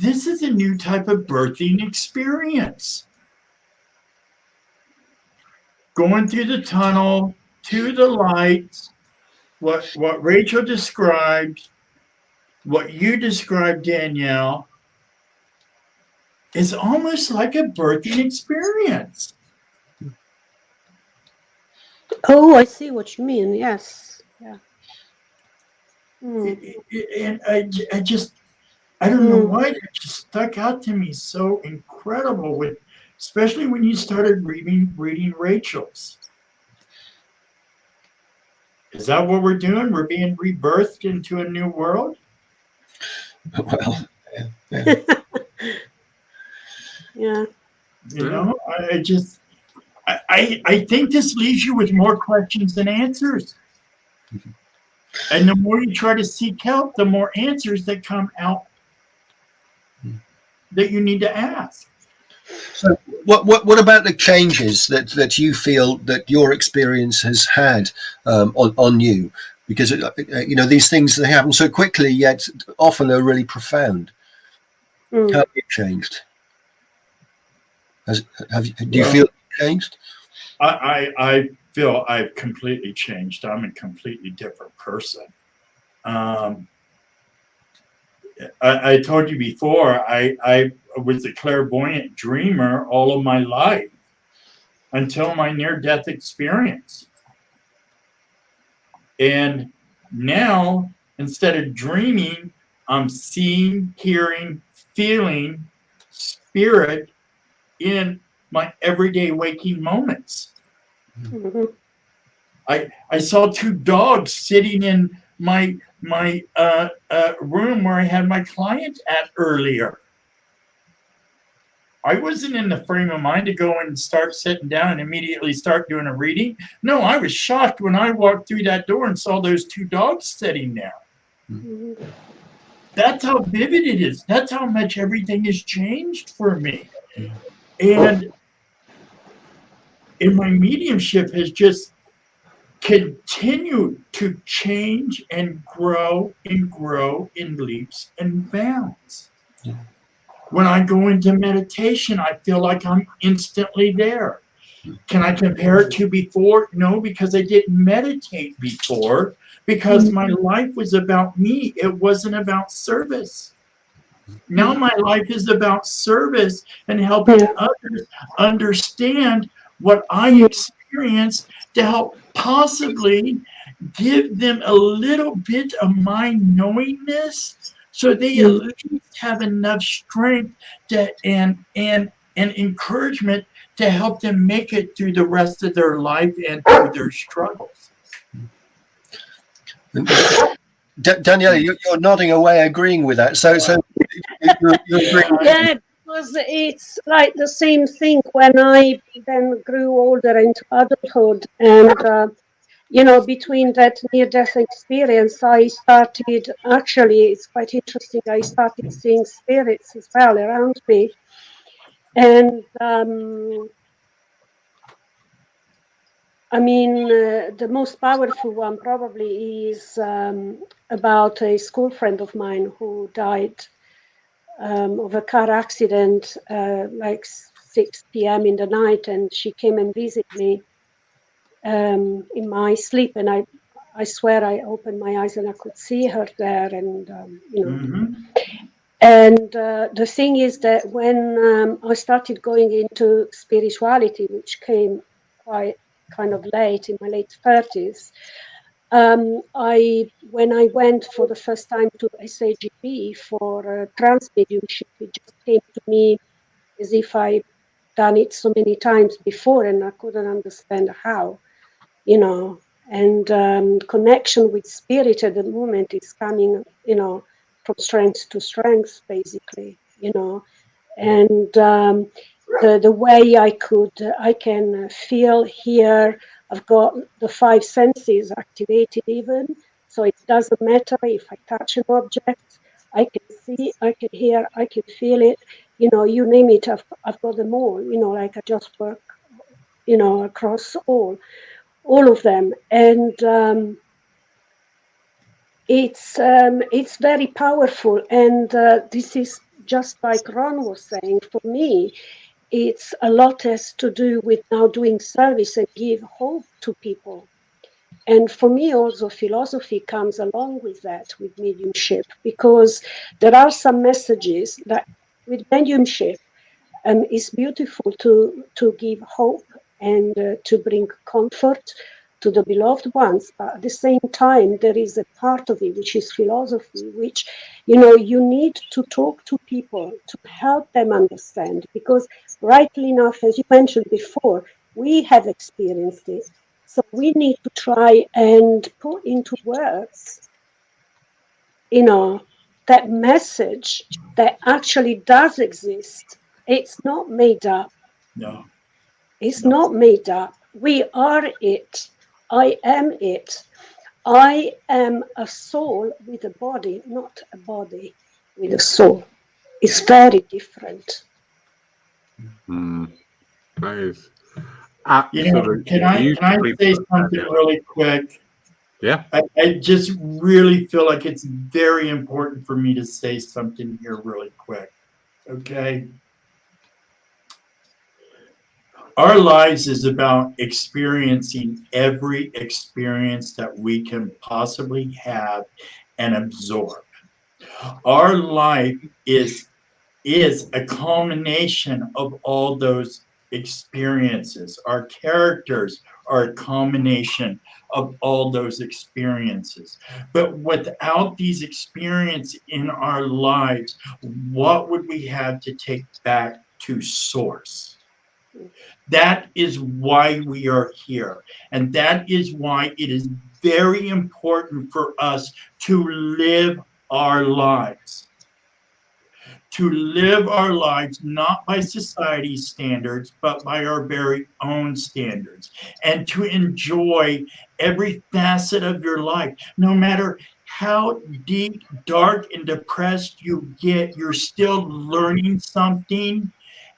this is a new type of birthing experience. Going through the tunnel to the lights, what Rachel described, what you described, Danielle, is almost like a birthing experience.
Oh, I see what you mean. Yes. Yeah.
And I don't know why it just stuck out to me so incredible, especially when you started reading Rachel's. Is that what we're doing? We're being rebirthed into a new world?
Well,
yeah.
You know, I think this leaves you with more questions than answers. And the more you try to seek help, the more answers that come out that you need to ask.
So what about the changes that you feel that your experience has had on you? Because these things, they happen so quickly, yet often are really profound. How have you changed? Do you feel you've changed?
I feel I've completely changed. I'm a completely different person. I told you before, I was a clairvoyant dreamer all of my life until my near-death experience. And now, instead of dreaming, I'm seeing, hearing, feeling spirit in my everyday waking moments.
Mhm.
I saw two dogs sitting in my room where I had my client at earlier. I wasn't in the frame of mind to go and start sitting down and immediately start doing a reading. No, I was shocked when I walked through that door and saw those two dogs sitting there.
Mhm.
That's how vivid it is. That's how much everything has changed for me. And my mediumship has just continued to change and grow in leaps and bounds. When I go into meditation, I feel like I'm instantly there. Can I compare it to before? No, because I didn't meditate before, because my life was about me. It wasn't about service. Now my life is about service and helping others understand what I experienced to help possibly give them a little bit of my knowingness so they at least have enough strength to and encouragement to help them make it through the rest of their life and through their struggles.
Daniela, you're nodding away, agreeing with that. So you agree?
Yeah, because it's like the same thing when I then grew older into adulthood, and you know, between that near-death experience, I started, actually, it's quite interesting, I started seeing spirits as well around me. And I mean, the most powerful one probably is about a school friend of mine who died of a car accident, like 6 p.m. in the night, and she came and visited me in my sleep, and I swear I opened my eyes and I could see her there, and you know.
Mm-hmm.
And the thing is that when I started going into spirituality, which came quite kind of late in my late 30s, when I went for the first time to SAGP for trance mediumship, it just came to me as if I'd done it so many times before, and I couldn't understand how, you know. And connection with spirit at the moment is coming, you know, from strength to strength, basically, you know. And the way I can feel, hear, I've got the 5 senses activated even, so it doesn't matter if I touch an object, I can see, I can hear, I can feel it, you know, you name it, I've got them all, you know, like I just work, you know, across all of them. And it's very powerful. And this is just like Ron was saying, for me, it's a lot has to do with now doing service and give hope to people. And for me, also, philosophy comes along with that, with mediumship, because there are some messages that with mediumship it's beautiful to give hope and to bring comfort to the beloved ones. But at the same time, there is a part of it which is philosophy, which, you know, you need to talk to people to help them understand. Because rightly enough, as you mentioned before, we have experienced it. So we need to try and put into words, you know, that message that actually does exist. It's not made up.
No.
It's
No.
not made up. We are it. I am it. I am a soul with a body, not a body with a soul. It's very different.
That is
You know,
absolutely
can I
beautifully
say
put,
something
Daniela.
really quick?
Yeah.
I just really feel like it's very important for me to say something here really quick. Okay. Our lives is about experiencing every experience that we can possibly have and absorb. Our life is a culmination of all those experiences. Our characters are a culmination of all those experiences. But without these experiences in our lives, what would we have to take back to source. That is why we are here. And that is why it is very important for us to live our lives. To live our lives not by society's standards, but by our very own standards. And to enjoy every facet of your life. No matter how deep, dark, and depressed you get, you're still learning something.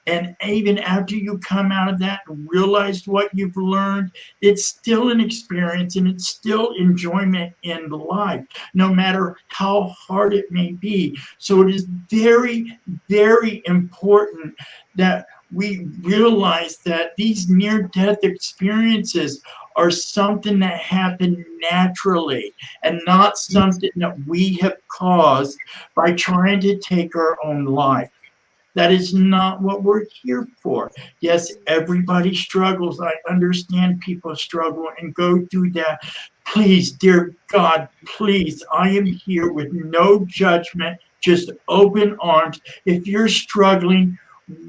And even after you come out of that and realize what you've learned, it's still an experience and it's still enjoyment in life, no matter how hard it may be. So it is very, very important that we realize that these near-death experiences are something that happen naturally and not something that we have caused by trying to take our own life. That is not what we're here for. Yes, everybody struggles. I understand people struggle and go through that. Please, dear God, please, I am here with no judgment, just open arms. If you're struggling,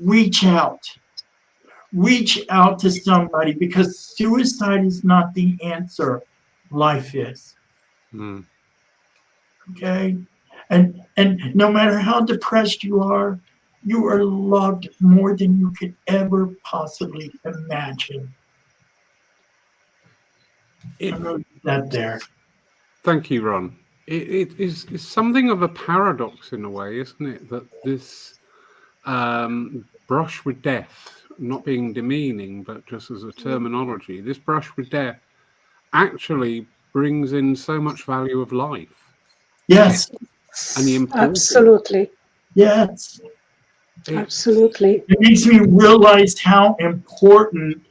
reach out. Reach out to somebody, because suicide is not the answer. Life is. Okay? And no matter how depressed you are loved more than you could ever possibly imagine. That there.
Thank you, Ron. It is something of a paradox in a way, isn't it? That this brush with death, not being demeaning, but just as a terminology, this brush with death actually brings in so much value of life.
Yes.
And the importance.
Absolutely.
Yes.
Absolutely.
It makes me realize how important,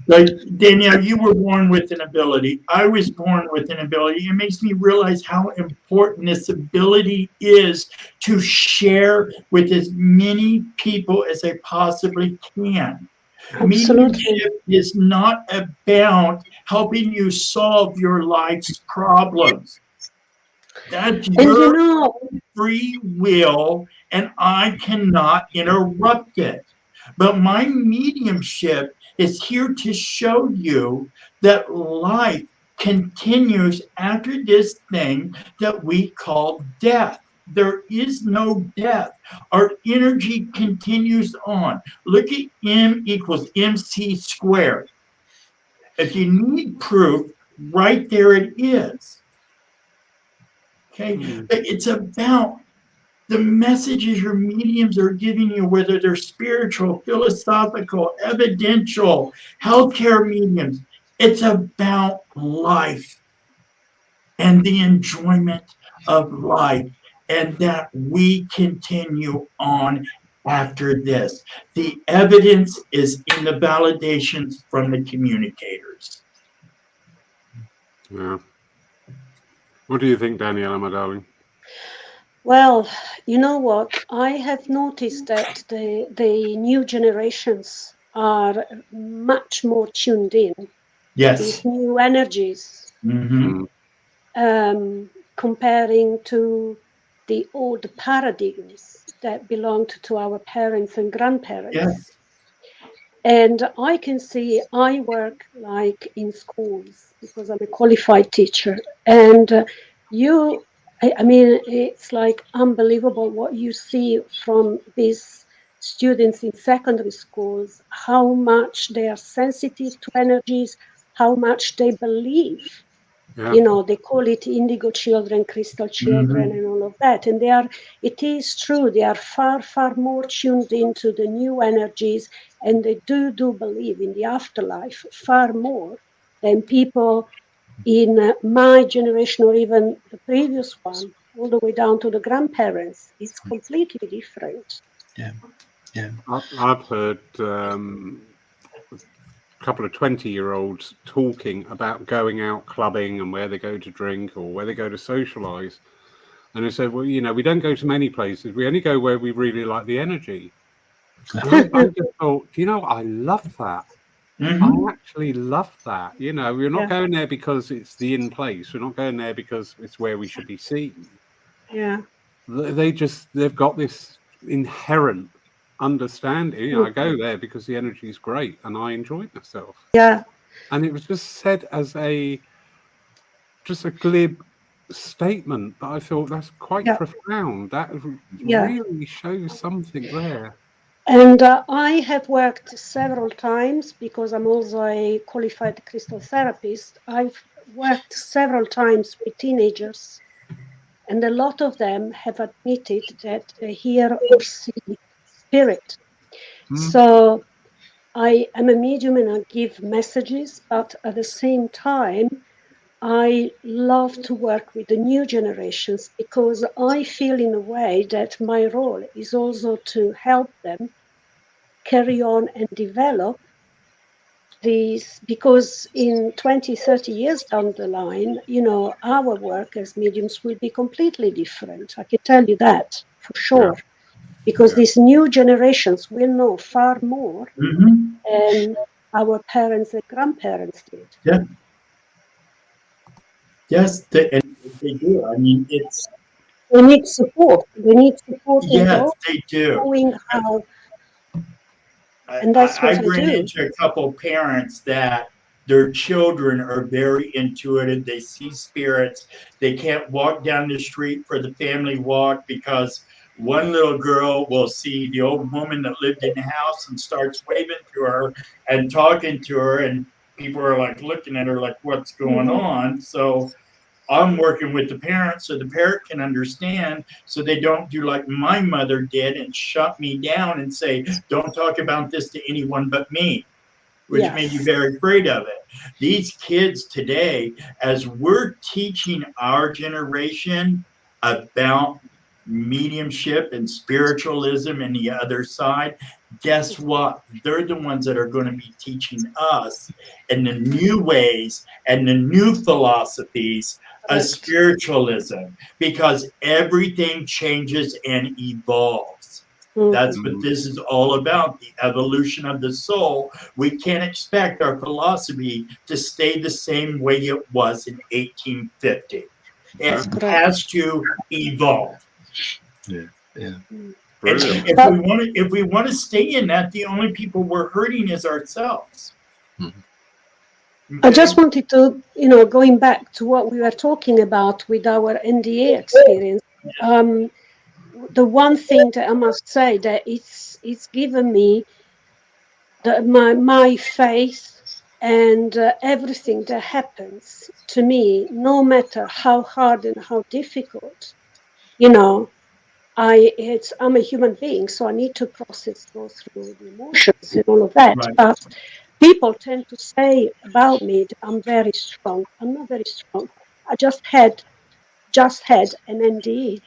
like Danielle, you were born with an ability. I was born with an ability. It makes me realize how important this ability is to share with as many people as I possibly can.
Absolutely.
Mediumship is not about helping you solve your life's problems. That's your free will, and I cannot interrupt it. But my mediumship is here to show you that life continues after this thing that we call death. There is no death. Our energy continues on. Look at M equals MC squared. If you need proof, right there it is. Okay, but it's about the messages your mediums are giving you, whether they're spiritual, philosophical, evidential, healthcare mediums. It's about life and the enjoyment of life, and that we continue on after this. The evidence is in the validations from the communicators.
Yeah. What do you think, Daniela, my darling?
Well, you know what? I have noticed that the new generations are much more tuned in to these new energies, comparing to the old paradigms that belonged to our parents and grandparents.
Yes.
And I can see, I work like in schools because I'm a qualified teacher, and I mean, it's like unbelievable what you see from these students in secondary schools, how much they are sensitive to energies, how much they believe.
Yeah.
You know, they call it indigo children, crystal children, and all of that. And it is true, they are far, far more tuned into the new energies, and they do believe in the afterlife far more than people in my generation or even the previous one, all the way down to the grandparents. It's completely different.
Yeah, yeah.
I've heard a couple of 20-year-olds talking about going out clubbing and where they go to drink or where they go to socialize. And they said, well, you know, we don't go to many places. We only go where we really like the energy. And I just thought, you know, I love that. I actually love that. You know, we're not going there because it's the in place. We're not going there because it's where we should be seen.
Yeah.
They've got this inherent understanding. I go there because the energy is great and I enjoy myself.
Yeah.
And it was just said as just a glib statement, but I thought that's quite profound. That really shows something there.
And I have worked several times because I'm also a qualified crystal therapist. I've worked several times with teenagers, and a lot of them have admitted that they hear or see spirit. So I am a medium and I give messages, but at the same time, I love to work with the new generations because I feel in a way that my role is also to help them carry on and develop these, because in 20, 30 years down the line, you know, our work as mediums will be completely different. I can tell you that for sure, because these new generations will know far more than our parents and grandparents did.
Yeah. Yes, they do. I mean, it's.
They need support. They need support and
Yes,
growth,
they do.
knowing how, and that's what
I
I
ran
do.
into a couple parents that their children are very intuitive. They see spirits. They can't walk down the street for the family walk because one little girl will see the old woman that lived in the house and starts waving to her and talking to her, and people are like looking at her like, what's going on? So I'm working with the parent so the parent can understand, so they don't do like my mother did and shut me down and say, don't talk about this to anyone but me, which made me very afraid of it. These kids today, as we're teaching our generation about mediumship and spiritualism and the other side, guess what? They're the ones that are going to be teaching us and the new ways and the new philosophies of spiritualism, because everything changes and evolves. That's what this is all about, the evolution of the soul. We can't expect our philosophy to stay the same way it was in 1850. It has to evolve.
Yeah.
And if we want to stay in that, the only people we're hurting is ourselves.
I just wanted to, you know, going back to what we were talking about with our NDE experience, the one thing that I must say that it's given me my faith and everything that happens to me, no matter how hard and how difficult, you know, I'm a human being, so I need to go through the emotions and all of that. But people tend to say about me that I'm very strong. I'm not very strong. I just had an NDE.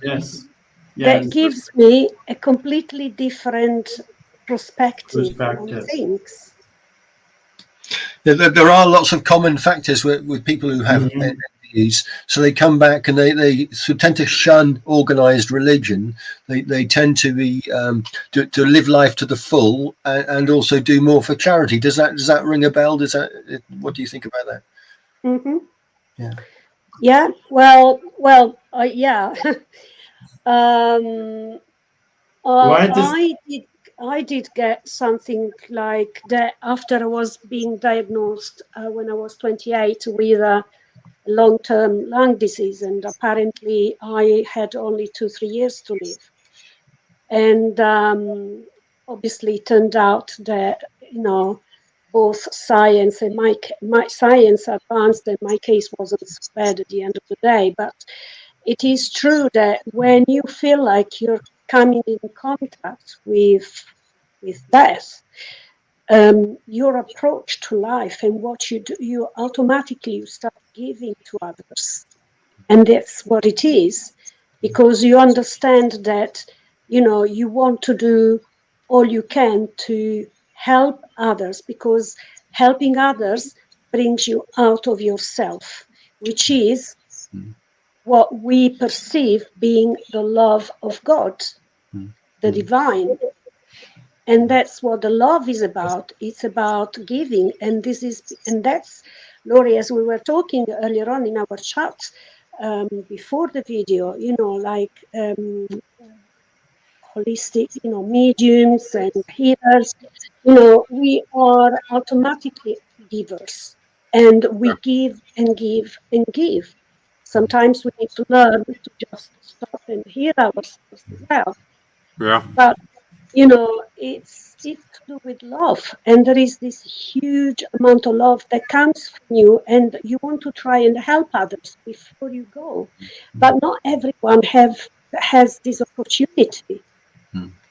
Yes.
That gives me a completely different perspective on things.
There are lots of common factors with people who have NDEs. So they come back and they tend to shun organized religion. They tend to be to live life to the full and also do more for charity. Does that ring a bell? What do you think about that?
Mm-hmm.
Yeah.
Yeah. Well. Yeah. I did get something like that after I was being diagnosed when I was 28 with a long-term lung disease, and apparently I had only 2-3 years to live. And obviously, it turned out that, you know, both science and my science advanced, and my case wasn't so bad at the end of the day. But it is true that when you feel like you're coming in contact with death, your approach to life and what you do, you automatically start giving to others, and that's what it is, because you understand that, you know, you want to do all you can to help others, because helping others brings you out of yourself, which is what we perceive being the love of God, the divine. And that's what the love is about. It's about giving. And that's, Laurie, as we were talking earlier on in our chat before the video, you know, like holistic, mediums and healers, we are automatically givers, and we give and give and give. Sometimes we need to learn to just stop and heal ourselves as well.
Yeah.
But it's to do with love, and there is this huge amount of love that comes from you, and you want to try and help others before you go. But not everyone has this opportunity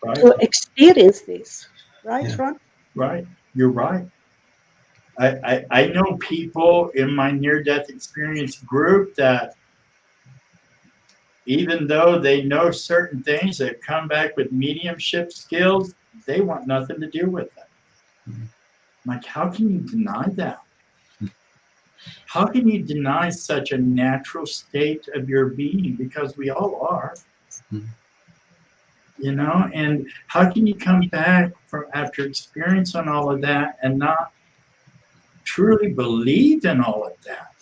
Right.
to experience this, right,
Yeah.
Ron?
Right. You're right. I know people in my near-death experience group that even though they know certain things, they come back with mediumship skills, they want nothing to do with it. I'm like, how can you deny that? How can you deny such a natural state of your being? Because we all are. And how can you come back from after experiencing all of that and not truly believe in all of that?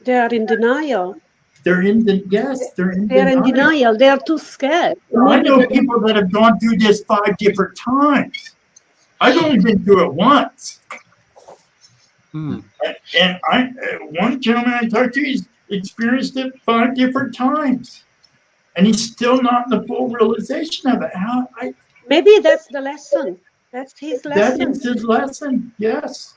They are in denial.
They're in denial.
Denial. They are too scared.
I know people that have gone through this 5 different times. I've only been through it once. And one gentleman I talked to, he's experienced it 5 different times. And he's still not in the full realization of it.
Maybe that's the lesson. That's his lesson.
That is his lesson. Yes.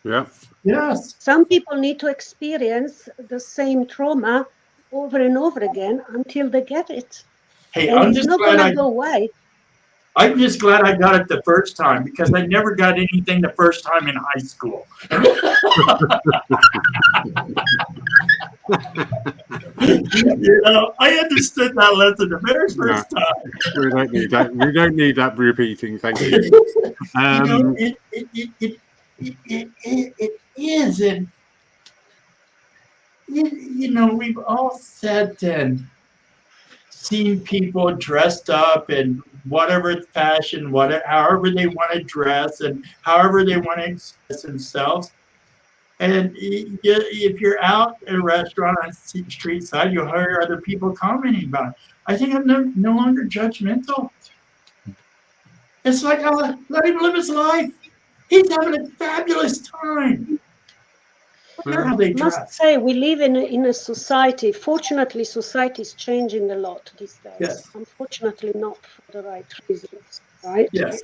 Yeah.
Yes.
Some people need to experience the same trauma over and over again until they get it.
Hey,
and it's not going to go away.
I'm just glad I got it the first time, because I never got anything the first time in high school. I understood that lesson the very first time.
We don't need that. We don't need that repeating. Thank you.
It isn't. We've all sat and seen people dressed up in whatever fashion, however they want to dress and however they want to express themselves. And if you're out at a restaurant on the street side, you'll hear other people commenting about it. I think I'm no longer judgmental. It's like, let him live his life. He's having a fabulous time. How they dress.
I must say, we live in a society. Fortunately, society is changing a lot these days.
Yes.
Unfortunately, not for the right reasons, right?
Yes.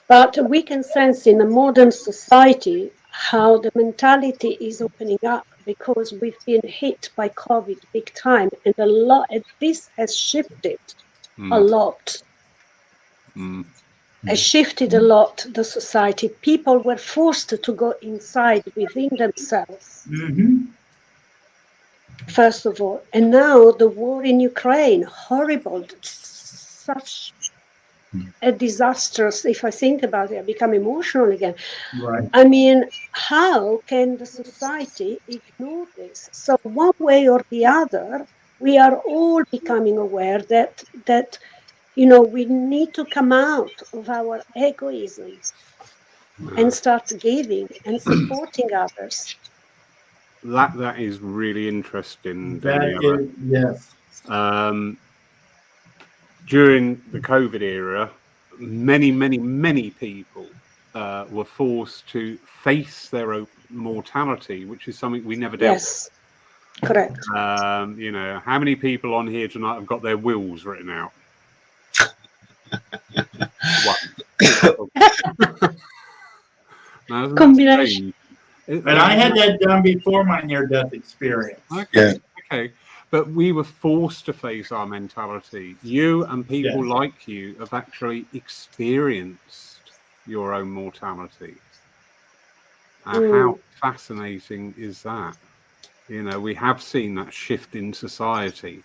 But we can sense in a modern society how the mentality is opening up, because we've been hit by COVID big time, and this has shifted a lot. Has shifted a lot the society. People were forced to go inside within themselves, first of all. And now the war in Ukraine, horrible, such a disastrous, if I think about it, I become emotional again.
Right.
I mean, how can the society ignore this? So one way or the other, we are all becoming aware that we need to come out of our egoism and start giving and supporting others.
That is really interesting.
Yes.
During the COVID era, many people were forced to face their own mortality, which is something we never dealt with.
Yes, correct.
How many people on here tonight have got their wills written out?
Combination.
And I had that done before my near-death experience.
Okay. But we were forced to face our mentality. You and people like you have actually experienced your own mortality. How fascinating is that? We have seen that shift in society.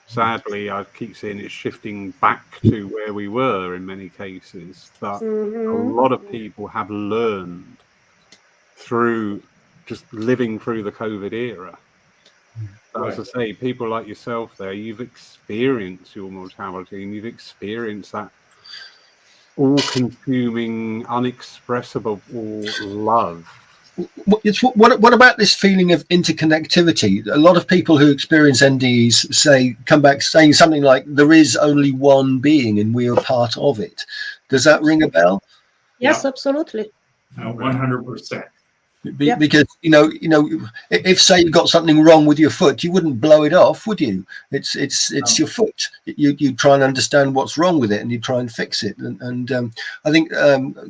Sadly, I keep seeing it shifting back to where we were in many cases. But a lot of people have learned through just living through the COVID era. But as I say, people like yourself there, you've experienced your mortality, and you've experienced that all-consuming, unexpressible love
What about this feeling of interconnectivity? A lot of people who experience NDEs come back saying something like, there is only one being and we are part of it. Does that ring a bell?
Yes,
Yeah.
absolutely.
100%.
Because if say you got something wrong with your foot, you wouldn't blow it off, would you? It's your foot. You try and understand what's wrong with it and you try and fix it. And I think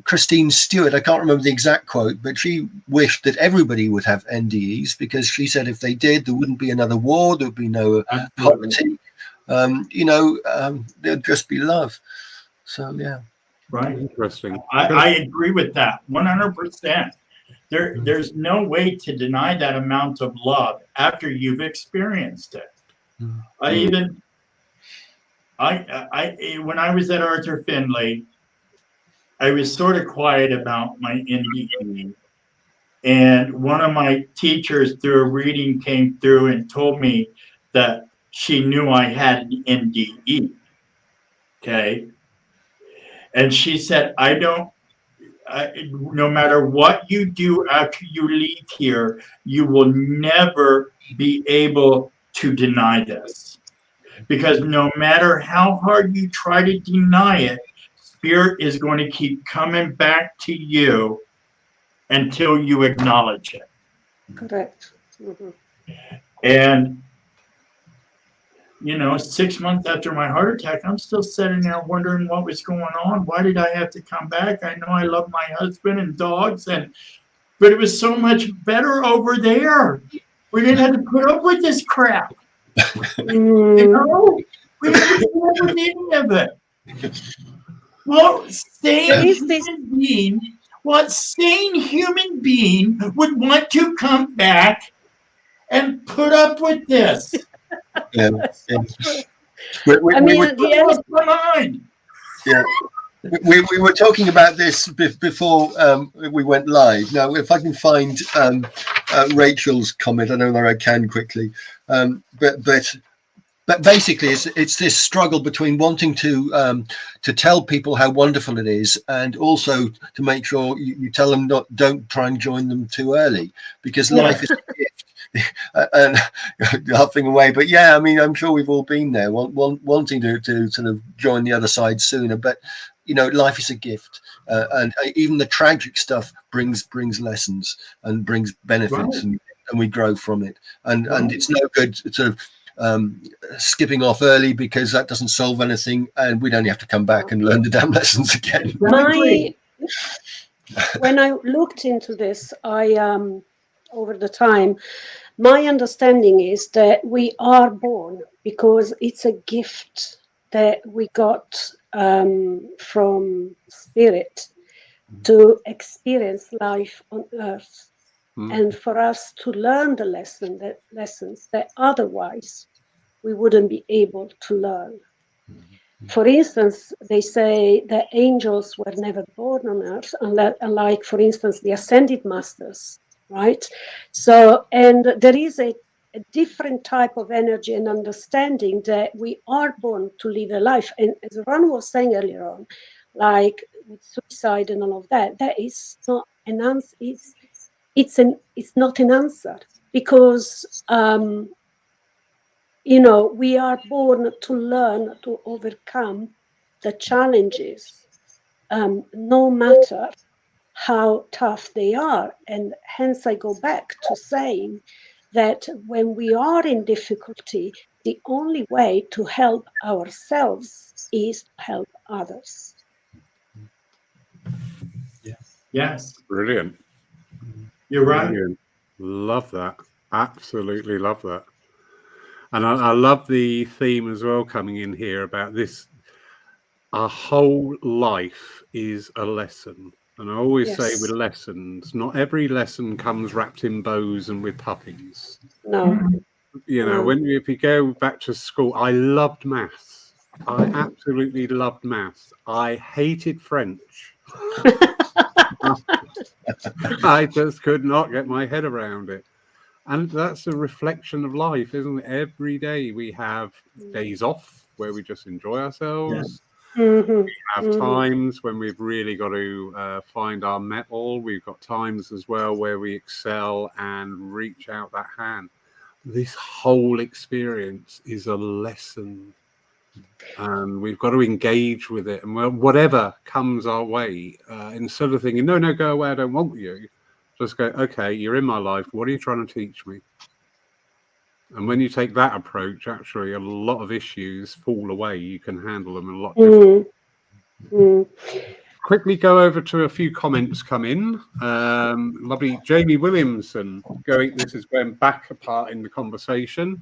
Christine Stewart, I can't remember the exact quote, but she wished that everybody would have NDEs, because she said if they did, there wouldn't be another war, there would be no poverty. There'd just be love. So yeah.
Right.
Interesting.
I agree with that 100%. There's no way to deny that amount of love after you've experienced it. When I was at Arthur Findlay, I was sort of quiet about my NDE, and one of my teachers through a reading came through and told me that she knew I had an NDE. Okay, and she said, no matter what you do after you leave here, you will never be able to deny this. Because no matter how hard you try to deny it, Spirit is going to keep coming back to you until you acknowledge it.
Correct. Mm-hmm.
And 6 months after my heart attack, I'm still sitting there wondering what was going on. Why did I have to come back? I know I love my husband and dogs, but it was so much better over there. We didn't have to put up with this crap. We didn't have to put up with any of it. What sane human being would want to come back and put up with this?
Yeah. We were talking about this before we went live. Now, if I can find Rachel's comment, I don't know I can quickly, but basically, it's this struggle between wanting to tell people how wonderful it is, and also to make sure you tell them don't try and join them too early, because life is a gift. And laughing away, but yeah, I mean, I'm sure we've all been there, wanting to sort of join the other side sooner. But life is a gift, and even the tragic stuff brings lessons and brings benefits, right. and we grow from it. And it's no good sort of skipping off early, because that doesn't solve anything, and we'd only have to come back and learn the damn lessons again.
When I looked into this, over the time, my understanding is that we are born because it's a gift that we got from Spirit to experience life on earth, and for us to learn the lessons that otherwise we wouldn't be able to learn. For instance, they say that angels were never born on earth, unlike, for instance, the ascended masters. Right. So, and there is a different type of energy and understanding that we are born to live a life. And as Ron was saying earlier on, like with suicide and all of that, that is not an answer. It's not an answer, because we are born to learn to overcome the challenges, no matter how tough they are. And hence I go back to saying that when we are in difficulty, the only way to help ourselves is to help others.
Yes.
Brilliant.
You're right.
Brilliant. Love that. Absolutely love that. And I love the theme as well coming in here about this. Our whole life is a lesson. And I always say with lessons, not every lesson comes wrapped in bows and with puppies.
No.
If you go back to school, I loved maths. I absolutely loved maths. I hated French. I just could not get my head around it. And that's a reflection of life, isn't it? Every day we have days off where we just enjoy ourselves.
Mm-hmm.
Have times when we've really got to find our mettle. We've got times as well where we excel and reach out that hand. This whole experience is a lesson, and we've got to engage with it. And whatever comes our way, instead of thinking, no, go away, I don't want you, just go, okay, you're in my life. What are you trying to teach me? And when you take that approach, actually, a lot of issues fall away. You can handle them a lot differently. Quickly go over to a few comments come in. Lovely Jamie Williamson this is going back apart in the conversation.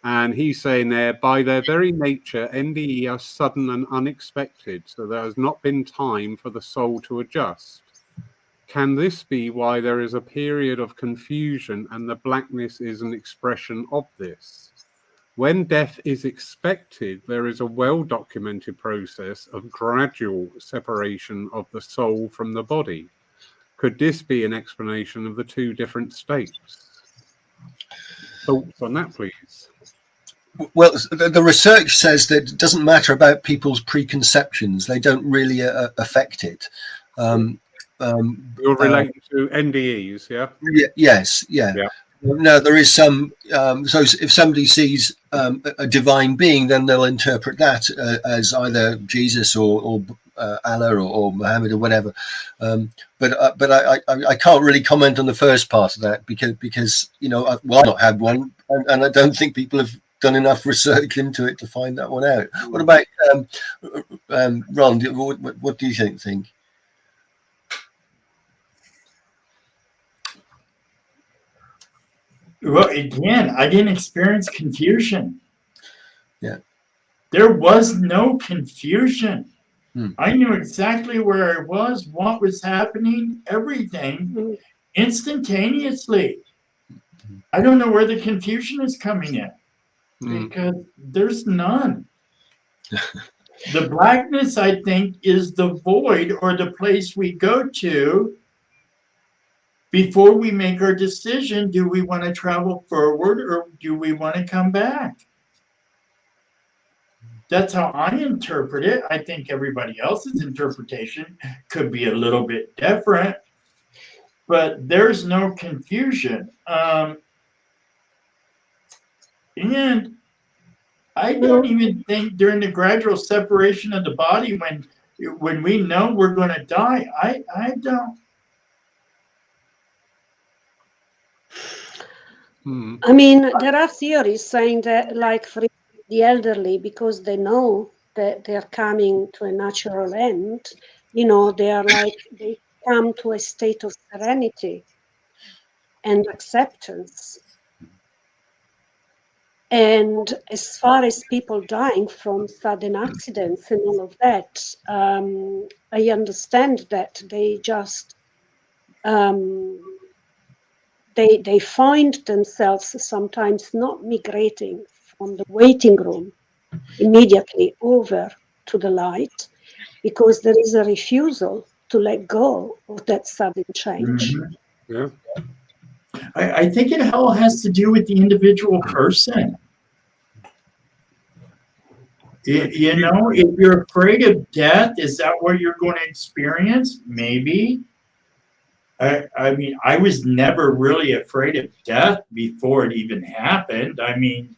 And he's saying there, by their very nature, NDE are sudden and unexpected. So there has not been time for the soul to adjust. Can this be why there is a period of confusion and the blackness is an expression of this? When death is expected, there is a well-documented process of gradual separation of the soul from the body. Could this be an explanation of the two different states? Thoughts on that, please?
Well, the research says that it doesn't matter about people's preconceptions. They don't really affect it.
You're relating to NDEs, yeah?
Yes, yeah. No, there is some. So if somebody sees a divine being, then they'll interpret that as either Jesus or Allah or Muhammad or whatever. But I can't really comment on the first part of that because I've not had one, and I don't think people have done enough research into it to find that one out. What about Ron? What do you think?
Well, again, I didn't experience confusion.
Yeah.
There was no confusion. I knew exactly where I was, what was happening, everything instantaneously. I don't know where the confusion is coming in because there's none. The blackness, I think, is the void or the place we go to before we make our decision. Do we want to travel forward or do we want to come back? That's how I interpret it. I think everybody else's interpretation could be a little bit different, but there's no confusion. And I don't even think during the gradual separation of the body, when we know we're going to die, I don't.
I mean, there are theories saying that, like, for the elderly, because they know that they're coming to a natural end, they come to a state of serenity and acceptance. And as far as people dying from sudden accidents and all of that, I understand that they just they find themselves sometimes not migrating from the waiting room immediately over to the light, because there is a refusal to let go of that sudden change.
Yeah.
I think it all has to do with the individual person. If you're afraid of death, is that what you're going to experience? Maybe. I mean, I was never really afraid of death before it even happened. I mean,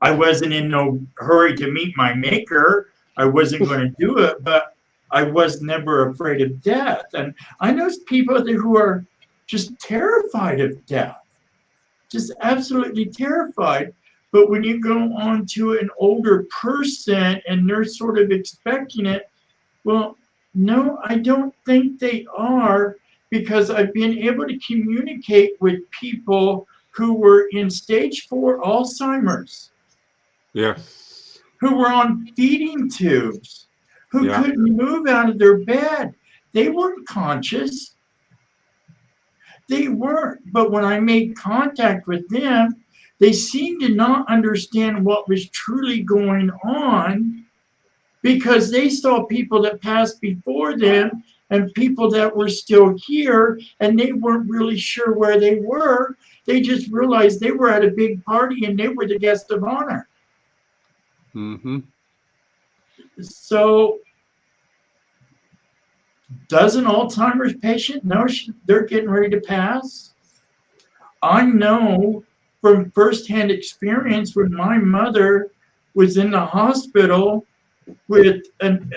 I wasn't in no hurry to meet my maker. I wasn't going to do it, but I was never afraid of death. And I know people who are just terrified of death, just absolutely terrified. But when you go on to an older person and they're sort of expecting it, well, no, I don't think they are, because I've been able to communicate with people who were in stage 4 Alzheimer's.
Yes.
Who were on feeding tubes, who couldn't move out of their bed. They weren't conscious. They weren't. But when I made contact with them, they seemed to not understand what was truly going on, because they saw people that passed before them and people that were still here, and they weren't really sure where they were. They just realized they were at a big party and they were the guest of honor.
Mm-hmm.
So does an Alzheimer's patient know they're getting ready to pass? I know from firsthand experience when my mother was in the hospital with an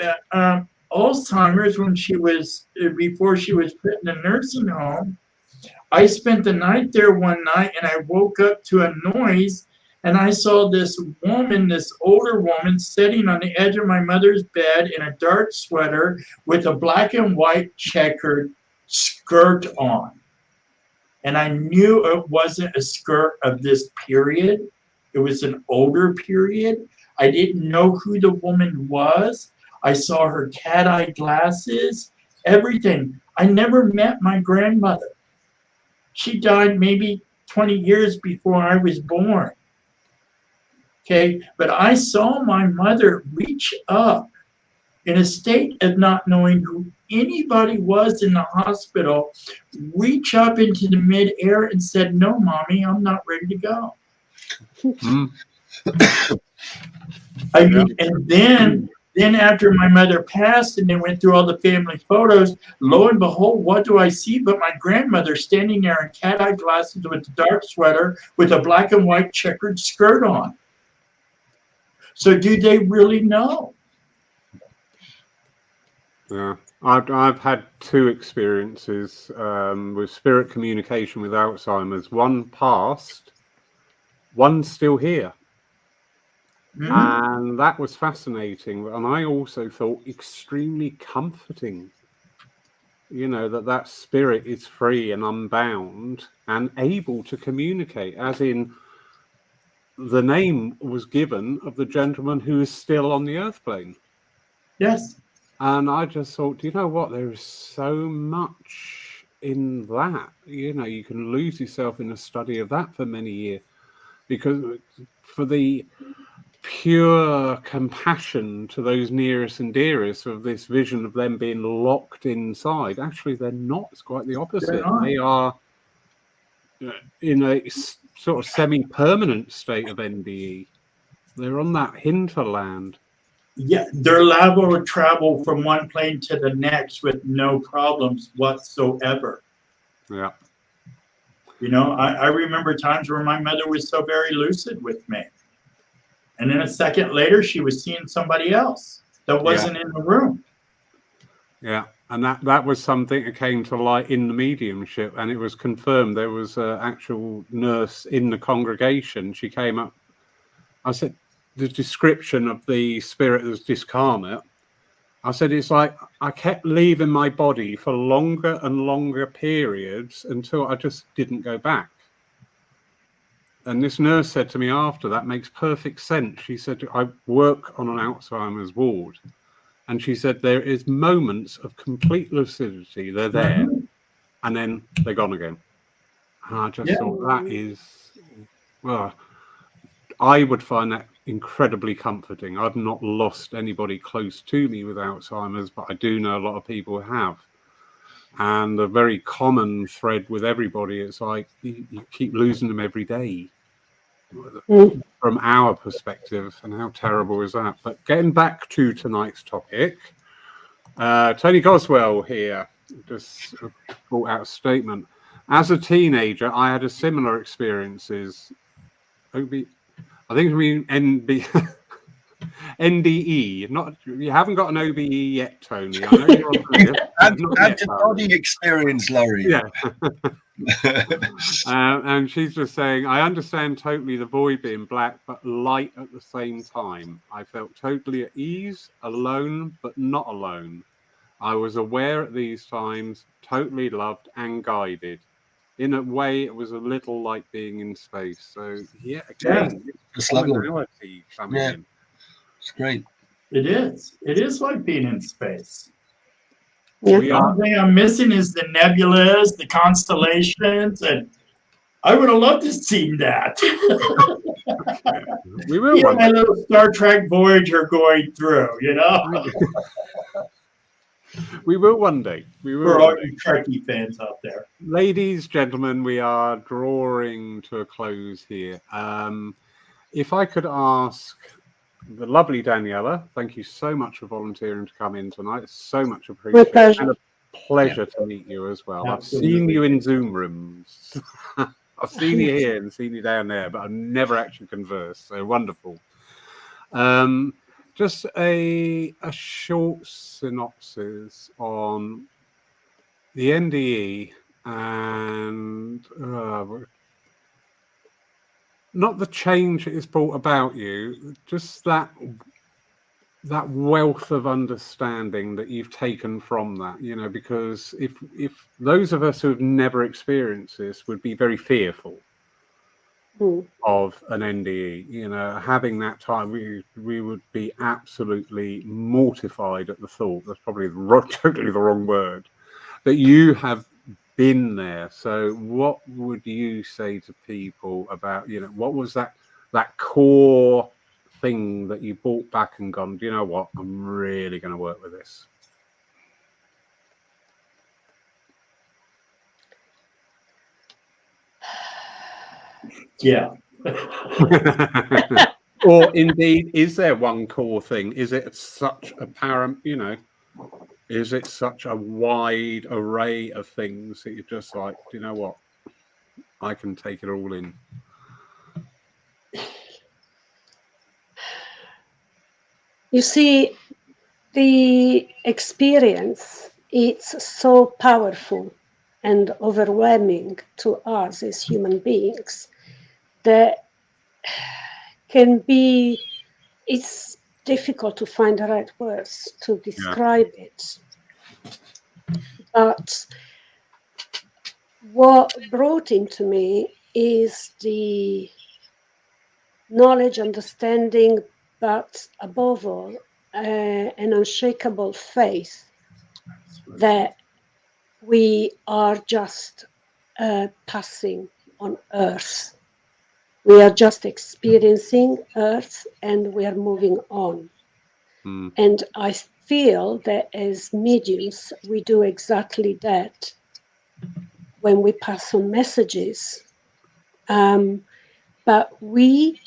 Alzheimer's when she was before she was put in a nursing home. I spent the night there one night and I woke up to a noise and I saw this woman, this older woman, sitting on the edge of my mother's bed in a dark sweater with a black and white checkered skirt on. And I knew it wasn't a skirt of this period. It was an older period. I didn't know who the woman was. I saw her cat-eye glasses, everything. I never met my grandmother. She died maybe 20 years before I was born. Okay, but I saw my mother reach up in a state of not knowing who anybody was in the hospital, reach up into the midair and said, "No, Mommy, I'm not ready to go." I mean, and then after my mother passed and they went through all the family photos, lo and behold, what do I see but my grandmother standing there in cat-eye glasses with a dark sweater with a black and white checkered skirt on. So do they really know?
Yeah, I've had two experiences with spirit communication with Alzheimer's. One passed, one's still here. And that was fascinating. And I also felt extremely comforting, you know, that spirit is free and unbound and able to communicate, as in the name was given of the gentleman who is still on the earth plane.
Yes.
And I just thought, you know what, there is so much in that. You know, you can lose yourself in a study of that for many years, because for the pure compassion to those nearest and dearest of this vision of them being locked inside, actually they're not. It's quite the opposite. They are in a sort of semi-permanent state of NDE. They're on that hinterland.
Yeah, they're liable to travel from one plane to the next with no problems whatsoever.
Yeah.
You know, I remember times where my mother was so very lucid with me. And then a second later, she was seeing somebody else that wasn't in the room.
Yeah, and that was something that came to light in the mediumship, and it was confirmed. There was an actual nurse in the congregation. She came up. I said, the description of the spirit was discarnate. I said, it's like I kept leaving my body for longer and longer periods until I just didn't go back. And this nurse said to me after, that makes perfect sense. She said, I work on an Alzheimer's ward. And she said, there is moments of complete lucidity. They're there. And then they're gone again. And I just thought that is, well, I would find that incredibly comforting. I've not lost anybody close to me with Alzheimer's, but I do know a lot of people have. And the very common thread with everybody, it's like you keep losing them every day. From our perspective, and how terrible is that? But getting back to tonight's topic, Tony Goswell here just brought out a statement. As a teenager, I had a similar experiences. I think I mean NDE. Not, you haven't got an OBE yet, Tony. I know you're on
out-of-body experience, Laurie.
Yeah. And she's just saying, I understand totally the void being black, but light at the same time. I felt totally at ease, alone, but not alone. I was aware at these times, totally loved and guided. In a way, it was a little like being in space. So, yeah, again, it's commonality coming in.
It's great.
It is. It is like being in space.
Yeah.
The only thing I'm missing is the nebulas, the constellations, and I would have loved to see that.
We will.
My little Star Trek Voyager going through, you know.
We will one day. We will.
For all you Trekkie fans out there.
Ladies, gentlemen, we are drawing to a close here. If I could ask the lovely Daniela, thank you so much for volunteering to come in tonight. It's so much
My
appreciated.
pleasure.
And a pleasure to meet you as well.
Absolutely.
I've seen you in Zoom rooms. I've seen you here and seen you down there, but I've never actually conversed. So wonderful. Just a short synopsis on the NDE and not the change it has brought about you, just that wealth of understanding that you've taken from that, you know, because if those of us who have never experienced this would be very fearful of an NDE, you know, having that time, we would be absolutely mortified at the thought. That's probably totally the wrong word. That you have been there. So what would you say to people about, you know, what was that core thing that you brought back and gone, do you know what, I'm really going to work with this?
Yeah.
Or indeed, is there one core thing? Is it such apparent, you know, is it such a wide array of things that you're just like, do you know what, I can take it all in?
You see, the experience, it's so powerful and overwhelming to us as human beings that it's difficult to find the right words to describe it. But what brought into me is the knowledge, understanding, but above all, an unshakable faith that we are just passing on Earth. We are just experiencing Earth and we are moving on. And I feel that as mediums, we do exactly that when we pass on messages. But we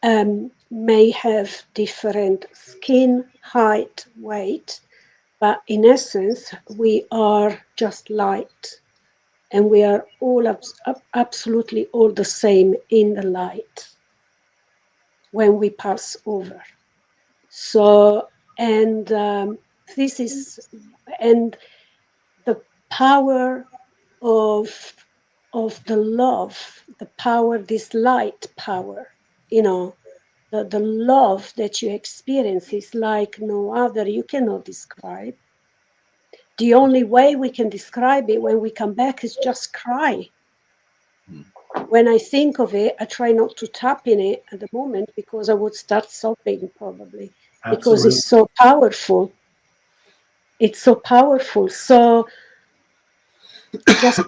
may have different skin, height, weight, but in essence, we are just light. And we are all absolutely all the same in the light when we pass over. So, and this is, and the power of the love, the power, this light power, you know, the love that you experience is like no other. You cannot describe. The only way we can describe it when we come back is just cry. When I think of it, I try not to tap in it at the moment because I would start sobbing probably.
Absolutely.
Because it's so powerful. It's so powerful. So just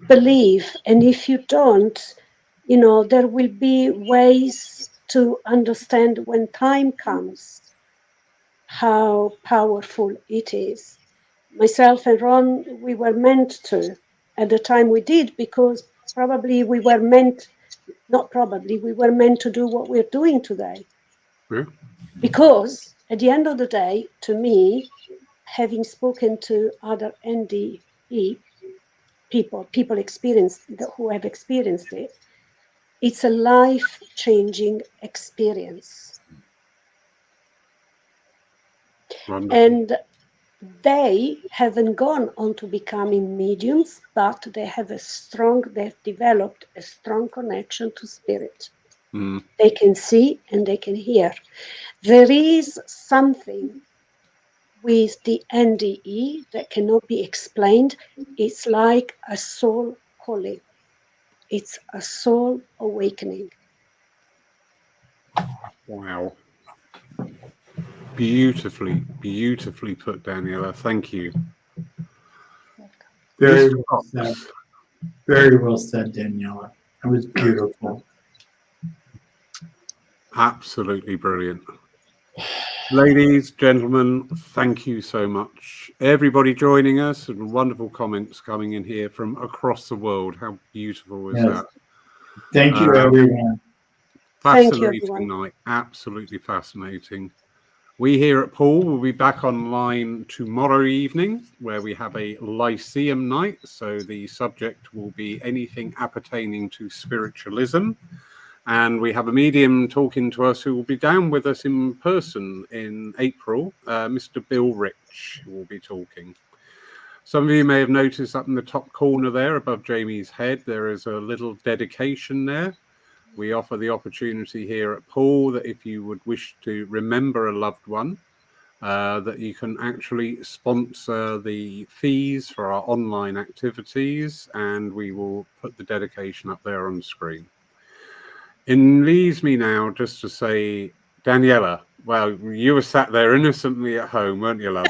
believe. And if you don't, you know, there will be ways to understand when time comes how powerful it is. Myself and Ron, we were meant to at the time we did, because probably we were meant, not probably, we were meant to do what we're doing today.
Yeah.
Because at the end of the day, to me, having spoken to other NDE people who have experienced it, it's a life-changing experience.
Wonderful.
And they haven't gone on to becoming mediums, but they've developed a strong connection to spirit. They can see and they can hear. There is something with the NDE that cannot be explained. It's like a soul calling. It's a soul awakening.
Wow. Beautifully put, Daniela. Thank you.
Very well said. Very well said, Daniela. That was beautiful.
Absolutely brilliant. Ladies, gentlemen, thank you so much. Everybody joining us, and wonderful comments coming in here from across the world. How beautiful is that?
Thank you, everyone.
Thank you,
Fascinating
everyone.
night. Absolutely fascinating. We here at Paul will be back online tomorrow evening, where we have a Lyceum night. So the subject will be anything appertaining to spiritualism. And we have a medium talking to us who will be down with us in person in April, Mr. Bill Rich, who will be talking. Some of you may have noticed up in the top corner there above Jamie's head, there is a little dedication there. We offer the opportunity here at Paul that if you would wish to remember a loved one, that you can actually sponsor the fees for our online activities, and we will put the dedication up there on the screen. It leaves me now just to say, Daniela, well, you were sat there innocently at home, weren't you, love?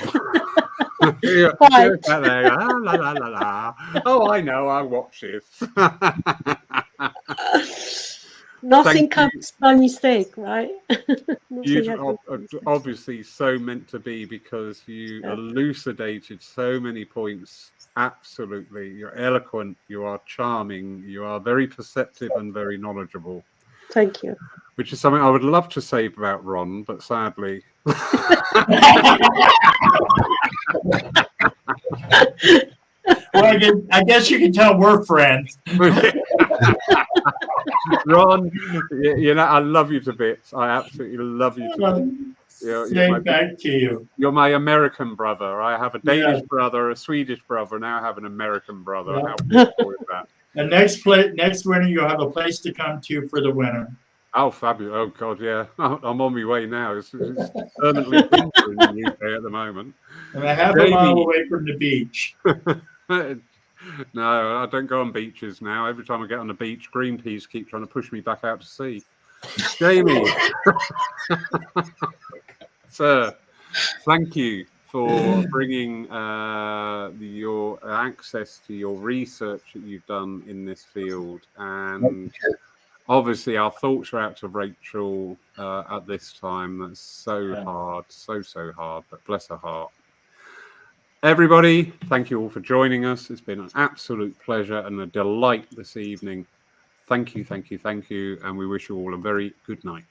you
Right.
were sat there, la, la, la, la, la. Oh, I know, I watch this.
Nothing comes by mistake, right? Nothing
You've
happens by mistake.
obviously so meant to be, because you elucidated so many points. Absolutely. You're eloquent, you are charming, you are very perceptive and very knowledgeable.
Thank you.
Which is something I would love to say about Ron, but sadly.
Well, I guess you can tell we're friends.
Ron, you know, I love you to bits. I absolutely love you to bits.
Same back to you.
You're my American brother. I have a Danish
Yeah.
brother, a Swedish brother, now I have an American brother.
Yeah.
How beautiful is that?
The next winter, you'll have a place to come to for the winter.
Oh, fabulous. Oh, God, yeah. I'm on my way now. It's permanently winter in the UK at the moment.
And a half a mile away from the beach.
No, I don't go on beaches now. Every time I get on the beach, Greenpeace keep trying to push me back out to sea. Jamie, sir, thank you for bringing your access to your research that you've done in this field. And obviously our thoughts are out to Rachel at this time. That's so hard, so hard, but bless her heart. Everybody, thank you all for joining us. It's been an absolute pleasure and a delight this evening. Thank you, thank you, thank you. And we wish you all a very good night.